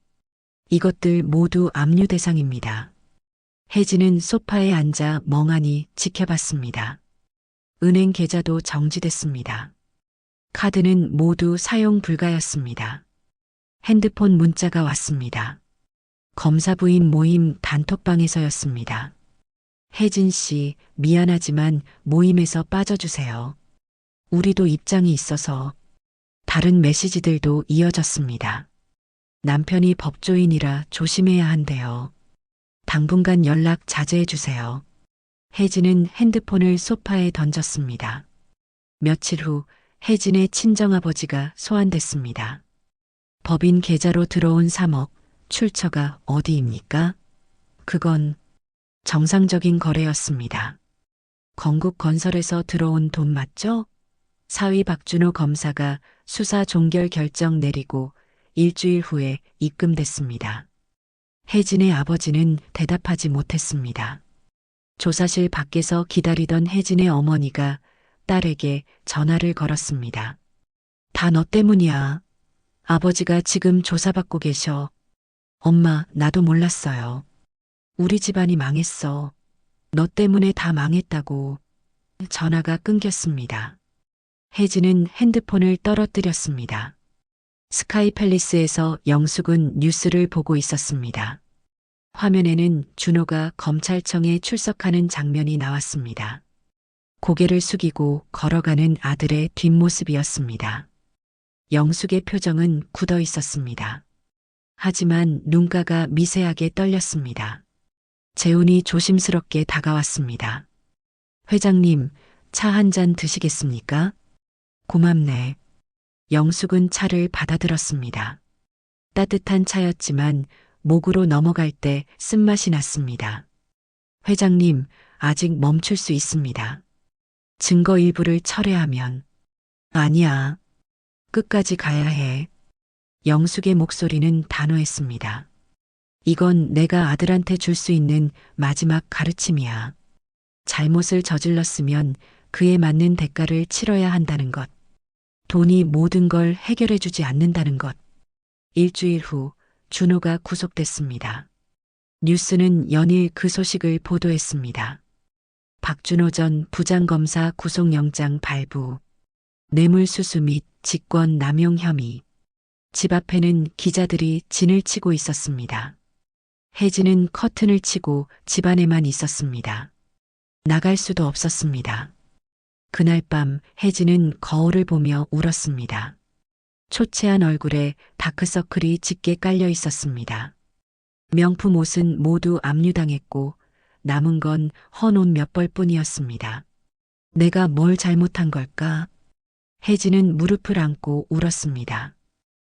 이것들 모두 압류 대상입니다. 혜진은 소파에 앉아 멍하니 지켜봤습니다. 은행 계좌도 정지됐습니다. 카드는 모두 사용 불가였습니다. 핸드폰 문자가 왔습니다. 검사 부인 모임 단톡방에서였습니다. 혜진 씨, 미안하지만 모임에서 빠져주세요. 우리도 입장이 있어서. 다른 메시지들도 이어졌습니다. 남편이 법조인이라 조심해야 한대요. 당분간 연락 자제해 주세요. 혜진은 핸드폰을 소파에 던졌습니다. 며칠 후 혜진의 친정아버지가 소환됐습니다. 법인 계좌로 들어온 3억, 출처가 어디입니까? 그건 정상적인 거래였습니다. 건국건설에서 들어온 돈 맞죠? 사위 박준호 검사가 수사 종결 결정 내리고 일주일 후에 입금됐습니다. 혜진의 아버지는 대답하지 못했습니다. 조사실 밖에서 기다리던 혜진의 어머니가 딸에게 전화를 걸었습니다. 다 너 때문이야. 아버지가 지금 조사받고 계셔. 엄마, 나도 몰랐어요. 우리 집안이 망했어. 너 때문에 다 망했다고. 전화가 끊겼습니다. 혜진은 핸드폰을 떨어뜨렸습니다. 스카이 팰리스에서 영숙은 뉴스를 보고 있었습니다. 화면에는 준호가 검찰청에 출석하는 장면이 나왔습니다. 고개를 숙이고 걸어가는 아들의 뒷모습이었습니다. 영숙의 표정은 굳어 있었습니다. 하지만 눈가가 미세하게 떨렸습니다. 재훈이 조심스럽게 다가왔습니다. 회장님, 차 한 잔 드시겠습니까? 고맙네. 영숙은 차를 받아들었습니다. 따뜻한 차였지만 목으로 넘어갈 때 쓴맛이 났습니다. 회장님, 아직 멈출 수 있습니다. 증거 일부를 철회하면. 아니야. 끝까지 가야 해. 영숙의 목소리는 단호했습니다. 이건 내가 아들한테 줄 수 있는 마지막 가르침이야. 잘못을 저질렀으면 그에 맞는 대가를 치러야 한다는 것. 돈이 모든 걸 해결해 주지 않는다는 것. 일주일 후 준호가 구속됐습니다. 뉴스는 연일 그 소식을 보도했습니다. 박준호 전 부장검사 구속영장 발부. 뇌물수수 및 직권 남용 혐의. 집 앞에는 기자들이 진을 치고 있었습니다. 혜진은 커튼을 치고 집 안에만 있었습니다. 나갈 수도 없었습니다. 그날 밤 혜진은 거울을 보며 울었습니다. 초췌한 얼굴에 다크서클이 짙게 깔려 있었습니다. 명품 옷은 모두 압류당했고 남은 건 헌 옷 몇 벌뿐이었습니다. 내가 뭘 잘못한 걸까? 혜진은 무릎을 안고 울었습니다.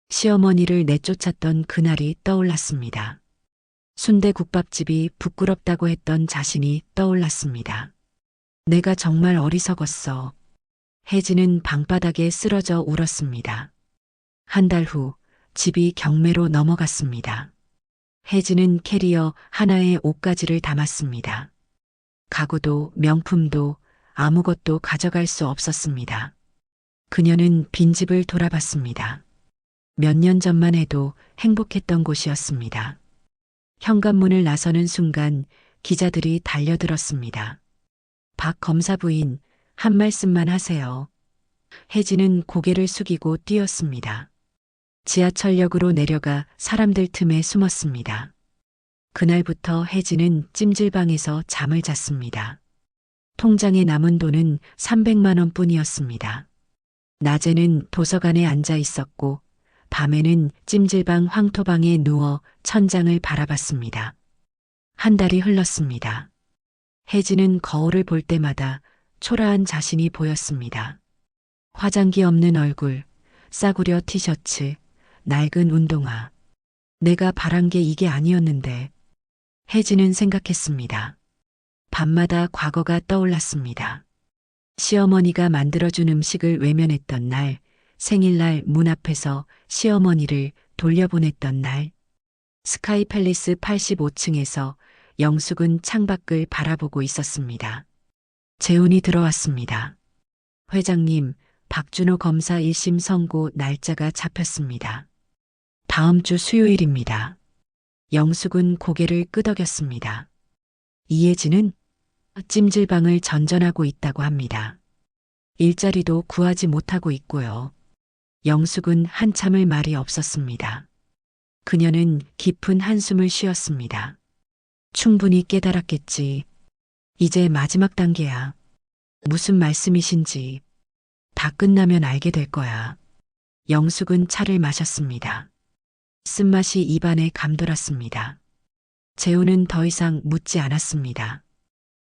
시어머니를 내쫓았던 그날이 떠올랐습니다. 순대국밥집이 부끄럽다고 했던 자신이 떠올랐습니다. 내가 정말 어리석었어. 혜진은 방바닥에 쓰러져 울었습니다. 한 달 후 집이 경매로 넘어갔습니다. 혜진은 캐리어 하나에 옷가지를 담았습니다. 가구도 명품도 아무것도 가져갈 수 없었습니다. 그녀는 빈집을 돌아봤습니다. 몇 년 전만 해도 행복했던 곳이었습니다. 현관문을 나서는 순간 기자들이 달려들었습니다. 박 검사 부인, 한 말씀만 하세요. 혜진은 고개를 숙이고 뛰었습니다. 지하철역으로 내려가 사람들 틈에 숨었습니다. 그날부터 혜진은 찜질방에서 잠을 잤습니다. 통장에 남은 돈은 300만 원뿐이었습니다. 낮에는 도서관에 앉아 있었고 밤에는 찜질방 황토방에 누워 천장을 바라봤습니다. 한 달이 흘렀습니다. 혜진은 거울을 볼 때마다 초라한 자신이 보였습니다. 화장기 없는 얼굴, 싸구려 티셔츠, 낡은 운동화. 내가 바란 게 이게 아니었는데. 혜진은 생각했습니다. 밤마다 과거가 떠올랐습니다. 시어머니가 만들어준 음식을 외면했던 날, 생일날 문 앞에서 시어머니를 돌려보냈던 날, 스카이 팰리스 85층에서 영숙은 창밖을 바라보고 있었습니다. 재훈이 들어왔습니다. 회장님, 박준호 검사 1심 선고 날짜가 잡혔습니다. 다음 주 수요일입니다. 영숙은 고개를 끄덕였습니다. 이혜진은 찜질방을 전전하고 있다고 합니다. 일자리도 구하지 못하고 있고요. 영숙은 한참을 말이 없었습니다. 그녀는 깊은 한숨을 쉬었습니다. 충분히 깨달았겠지. 이제 마지막 단계야. 무슨 말씀이신지 다 끝나면 알게 될 거야. 영숙은 차를 마셨습니다. 쓴맛이 입안에 감돌았습니다. 재훈은 더 이상 묻지 않았습니다.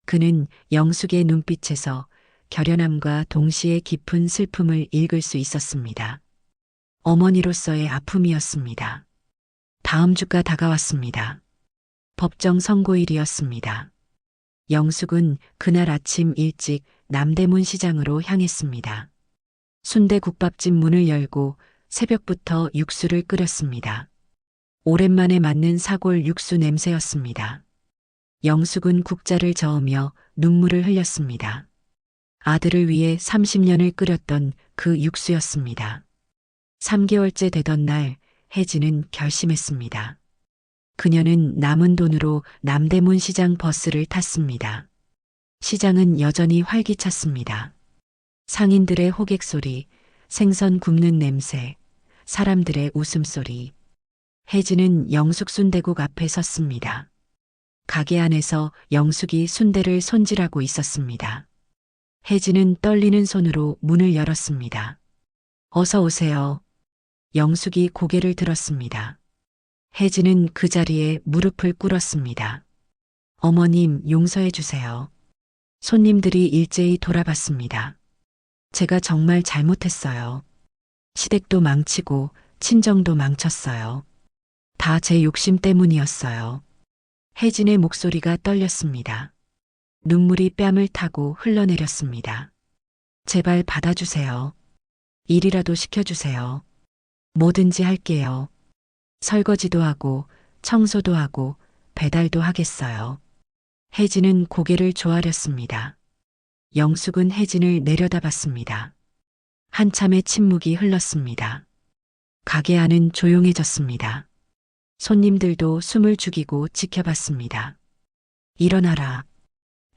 그는 영숙의 눈빛에서 결연함과 동시에 깊은 슬픔을 읽을 수 있었습니다. 어머니로서의 아픔이었습니다. 다음 주가 다가왔습니다. 법정 선고일이었습니다. 영숙은 그날 아침 일찍 남대문 시장으로 향했습니다. 순대국밥집 문을 열고 새벽부터 육수를 끓였습니다. 오랜만에 맡는 사골 육수 냄새였습니다. 영숙은 국자를 저으며 눈물을 흘렸습니다. 아들을 위해 30년을 끓였던 그 육수였습니다. 3개월째 되던 날 혜진은 결심했습니다. 그녀는 남은 돈으로 남대문 시장 버스를 탔습니다. 시장은 여전히 활기찼습니다. 상인들의 호객 소리, 생선 굽는 냄새, 사람들의 웃음소리. 혜진은 영숙 순대국 앞에 섰습니다. 가게 안에서 영숙이 순대를 손질하고 있었습니다. 혜진은 떨리는 손으로 문을 열었습니다. 어서 오세요. 영숙이 고개를 들었습니다. 혜진은 그 자리에 무릎을 꿇었습니다. 어머님, 용서해 주세요. 손님들이 일제히 돌아봤습니다. 제가 정말 잘못했어요. 시댁도 망치고 친정도 망쳤어요. 다 제 욕심 때문이었어요. 혜진의 목소리가 떨렸습니다. 눈물이 뺨을 타고 흘러내렸습니다. 제발 받아주세요. 일이라도 시켜주세요. 뭐든지 할게요. 설거지도 하고 청소도 하고 배달도 하겠어요. 혜진은 고개를 조아렸습니다. 영숙은 혜진을 내려다봤습니다. 한참의 침묵이 흘렀습니다. 가게 안은 조용해졌습니다. 손님들도 숨을 죽이고 지켜봤습니다. 일어나라.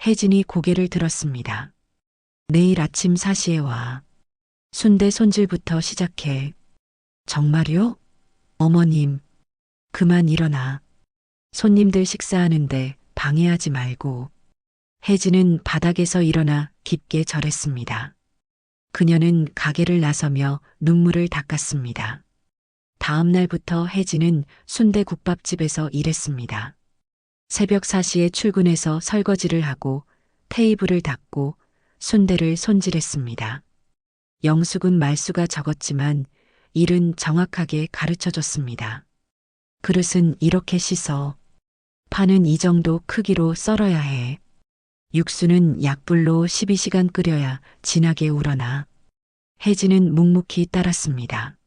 혜진이 고개를 들었습니다. 내일 아침 4시에 와. 순대 손질부터 시작해. 정말요? 어머님, 그만 일어나. 손님들 식사하는데 방해하지 말고. 혜진은 바닥에서 일어나 깊게 절했습니다. 그녀는 가게를 나서며 눈물을 닦았습니다. 다음 날부터 혜진은 순대국밥집에서 일했습니다. 새벽 4시에 출근해서 설거지를 하고 테이블을 닦고 순대를 손질했습니다. 영숙은 말수가 적었지만 일은 정확하게 가르쳐줬습니다. 그릇은 이렇게 씻어. 파는 이 정도 크기로 썰어야 해. 육수는 약불로 12시간 끓여야 진하게 우러나. 혜진은 묵묵히 따랐습니다.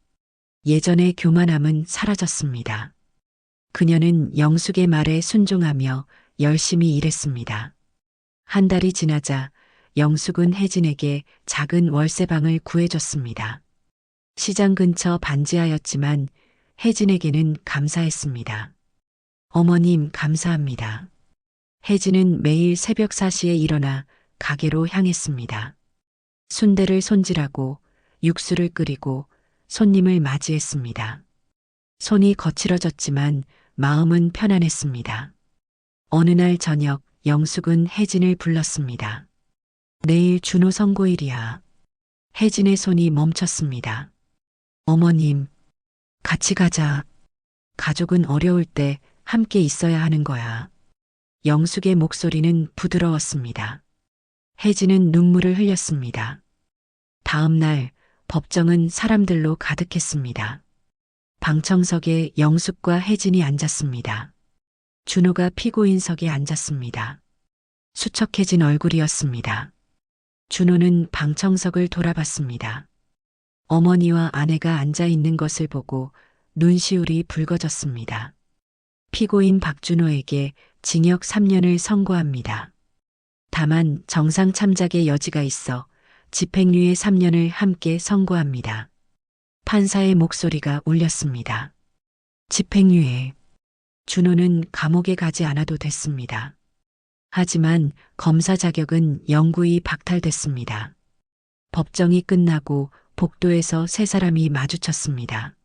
예전의 교만함은 사라졌습니다. 그녀는 영숙의 말에 순종하며 열심히 일했습니다. 한 달이 지나자 영숙은 혜진에게 작은 월세방을 구해줬습니다. 시장 근처 반지하였지만 혜진에게는 감사했습니다. 어머님 감사합니다. 혜진은 매일 새벽 4시에 일어나 가게로 향했습니다. 순대를 손질하고 육수를 끓이고 손님을 맞이했습니다. 손이 거칠어졌지만 마음은 편안했습니다. 어느 날 저녁 영숙은 혜진을 불렀습니다. 내일 준호 선고일이야. 혜진의 손이 멈췄습니다. 어머님, 같이 가자. 가족은 어려울 때 함께 있어야 하는 거야. 영숙의 목소리는 부드러웠습니다. 혜진은 눈물을 흘렸습니다. 다음 날 법정은 사람들로 가득했습니다. 방청석에 영숙과 혜진이 앉았습니다. 준호가 피고인석에 앉았습니다. 수척해진 얼굴이었습니다. 준호는 방청석을 돌아봤습니다. 어머니와 아내가 앉아 있는 것을 보고 눈시울이 붉어졌습니다. 피고인 박준호에게 징역 3년을 선고합니다. 다만 정상 참작의 여지가 있어 집행유예 3년을 함께 선고합니다. 판사의 목소리가 울렸습니다. 집행유예. 준호는 감옥에 가지 않아도 됐습니다. 하지만 검사 자격은 영구히 박탈됐습니다. 법정이 끝나고 복도에서 세 사람이 마주쳤습니다.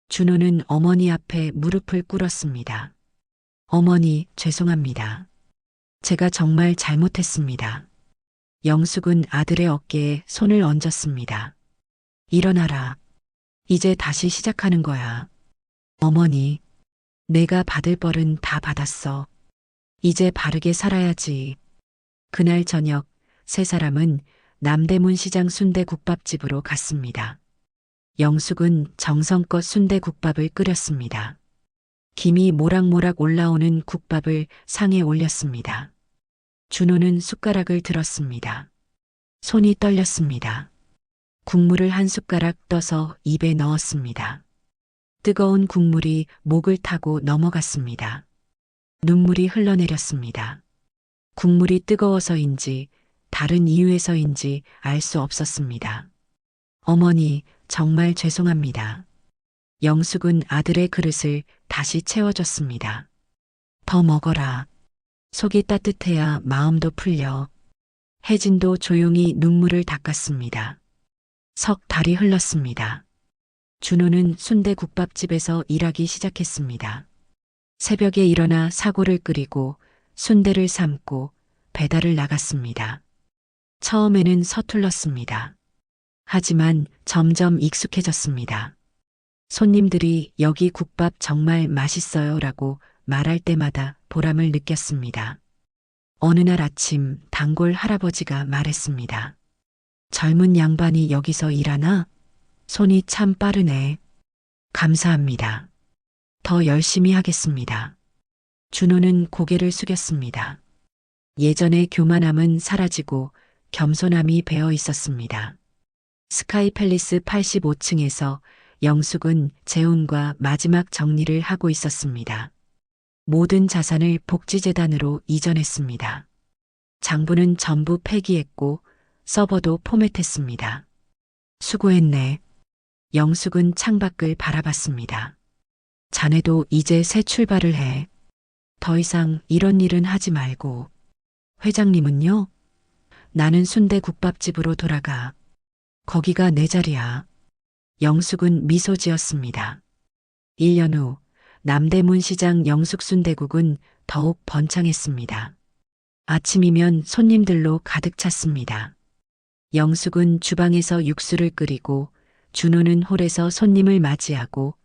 준호는 어머니 앞에 무릎을 꿇었습니다. 어머니, 죄송합니다. 제가 정말 잘못했습니다. 영숙은 아들의 어깨에 손을 얹었습니다. 일어나라. 이제 다시 시작하는 거야. 어머니, 내가 받을 벌은 다 받았어. 이제 바르게 살아야지. 그날 저녁 세 사람은 남대문 시장 순대국밥집으로 갔습니다. 영숙은 정성껏 순대국밥을 끓였습니다. 김이 모락모락 올라오는 국밥을 상에 올렸습니다. 준호는 숟가락을 들었습니다. 손이 떨렸습니다. 국물을 한 숟가락 떠서 입에 넣었습니다. 뜨거운 국물이 목을 타고 넘어갔습니다. 눈물이 흘러내렸습니다. 국물이 뜨거워서인지 다른 이유에서인지 알 수 없었습니다. 어머니, 정말 죄송합니다. 영숙은 아들의 그릇을 다시 채워줬습니다. 더 먹어라. 속이 따뜻해야 마음도 풀려. 혜진도 조용히 눈물을 닦았습니다. 석 달이 흘렀습니다. 준호는 순대국밥집에서 일하기 시작했습니다. 새벽에 일어나 사골을 끓이고 순대를 삶고 배달을 나갔습니다. 처음에는 서툴렀습니다. 하지만 점점 익숙해졌습니다. 손님들이 여기 국밥 정말 맛있어요 라고 말할 때마다 보람을 느꼈습니다. 어느 날 아침 단골 할아버지가 말했습니다. 젊은 양반이 여기서 일하나? 손이 참 빠르네. 감사합니다. 더 열심히 하겠습니다. 준호는 고개를 숙였습니다. 예전의 교만함은 사라지고 겸손함이 배어 있었습니다. 스카이 팰리스 85층에서 영숙은 재혼과 마지막 정리를 하고 있었습니다. 모든 자산을 복지재단으로 이전했습니다. 장부는 전부 폐기했고 서버도 포맷했습니다. 수고했네. 영숙은 창밖을 바라봤습니다. 자네도 이제 새 출발을 해. 더 이상 이런 일은 하지 말고. 회장님은요? 나는 순대국밥집으로 돌아가. 거기가 내 자리야. 영숙은 미소 지었습니다. 1년 후 남대문 시장 영숙순대국은 더욱 번창했습니다. 아침이면 손님들로 가득 찼습니다. 영숙은 주방에서 육수를 끓이고 준호는 홀에서 손님을 맞이하고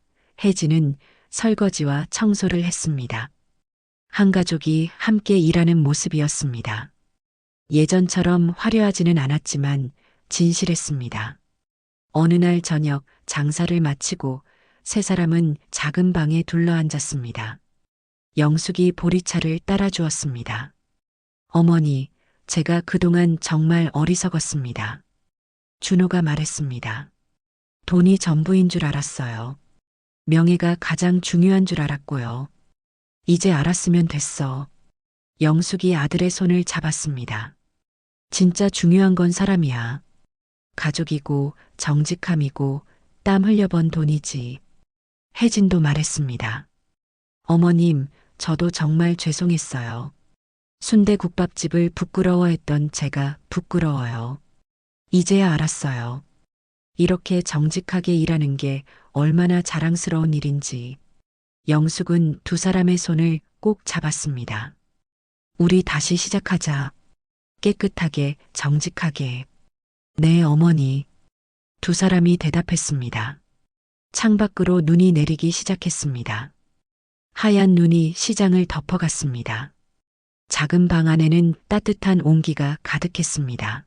혜진은 설거지와 청소를 했습니다. 한 가족이 함께 일하는 모습이었습니다. 예전처럼 화려하지는 않았지만 진실했습니다. 어느 날 저녁 장사를 마치고 세 사람은 작은 방에 둘러앉았습니다. 영숙이 보리차를 따라주었습니다. 어머니, 제가 그동안 정말 어리석었습니다. 준호가 말했습니다. 돈이 전부인 줄 알았어요. 명예가 가장 중요한 줄 알았고요. 이제 알았으면 됐어. 영숙이 아들의 손을 잡았습니다. 진짜 중요한 건 사람이야. 가족이고 정직함이고 땀 흘려번 돈이지. 혜진도 말했습니다. 어머님, 저도 정말 죄송했어요. 순대국밥집을 부끄러워했던 제가 부끄러워요. 이제야 알았어요. 이렇게 정직하게 일하는 게 얼마나 자랑스러운 일인지. 영숙은 두 사람의 손을 꼭 잡았습니다. 우리 다시 시작하자. 깨끗하게, 정직하게. 네, 어머니. 두 사람이 대답했습니다. 창밖으로 눈이 내리기 시작했습니다. 하얀 눈이 시장을 덮어갔습니다. 작은 방 안에는 따뜻한 온기가 가득했습니다.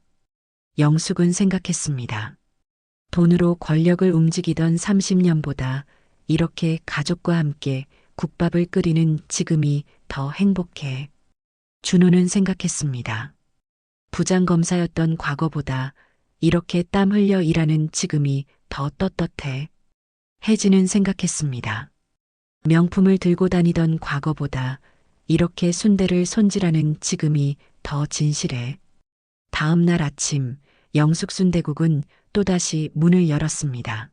영숙은 생각했습니다. 돈으로 권력을 움직이던 30년보다 이렇게 가족과 함께 국밥을 끓이는 지금이 더 행복해. 준호는 생각했습니다. 부장검사였던 과거보다 이렇게 땀 흘려 일하는 지금이 더 떳떳해. 혜진은 생각했습니다. 명품을 들고 다니던 과거보다 이렇게 순대를 손질하는 지금이 더 진실해. 다음 날 아침 영숙순대국은 또다시 문을 열었습니다.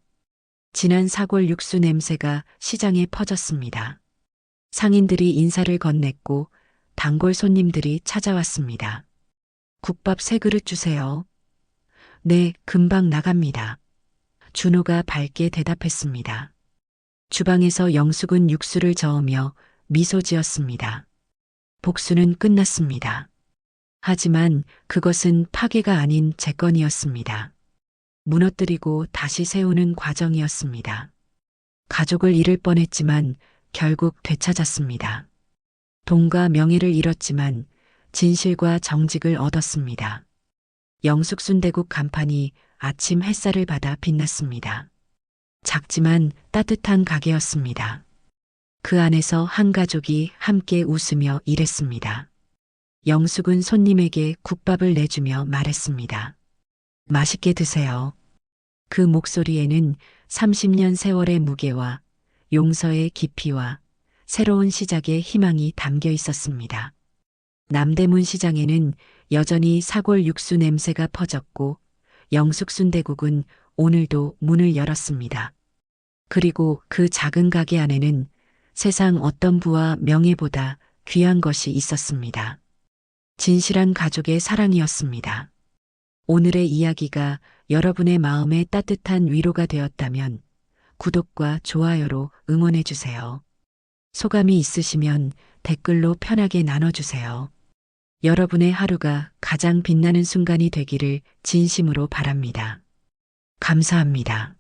진한 사골 육수 냄새가 시장에 퍼졌습니다. 상인들이 인사를 건넸고 단골 손님들이 찾아왔습니다. 국밥 3그릇 주세요. 네, 금방 나갑니다. 준호가 밝게 대답했습니다. 주방에서 영숙은 육수를 저으며 미소 지었습니다. 복수는 끝났습니다. 하지만 그것은 파괴가 아닌 재건이었습니다. 무너뜨리고 다시 세우는 과정이었습니다. 가족을 잃을 뻔했지만 결국 되찾았습니다. 돈과 명예를 잃었지만 진실과 정직을 얻었습니다. 영숙순대국 간판이 아침 햇살을 받아 빛났습니다. 작지만 따뜻한 가게였습니다. 그 안에서 한 가족이 함께 웃으며 일했습니다. 영숙은 손님에게 국밥을 내주며 말했습니다. 맛있게 드세요. 그 목소리에는 30년 세월의 무게와 용서의 깊이와 새로운 시작의 희망이 담겨 있었습니다. 남대문 시장에는 여전히 사골 육수 냄새가 퍼졌고 영숙순대국은 오늘도 문을 열었습니다. 그리고 그 작은 가게 안에는 세상 어떤 부와 명예보다 귀한 것이 있었습니다. 진실한 가족의 사랑이었습니다. 오늘의 이야기가 여러분의 마음에 따뜻한 위로가 되었다면 구독과 좋아요로 응원해 주세요. 소감이 있으시면 댓글로 편하게 나눠주세요. 여러분의 하루가 가장 빛나는 순간이 되기를 진심으로 바랍니다. 감사합니다.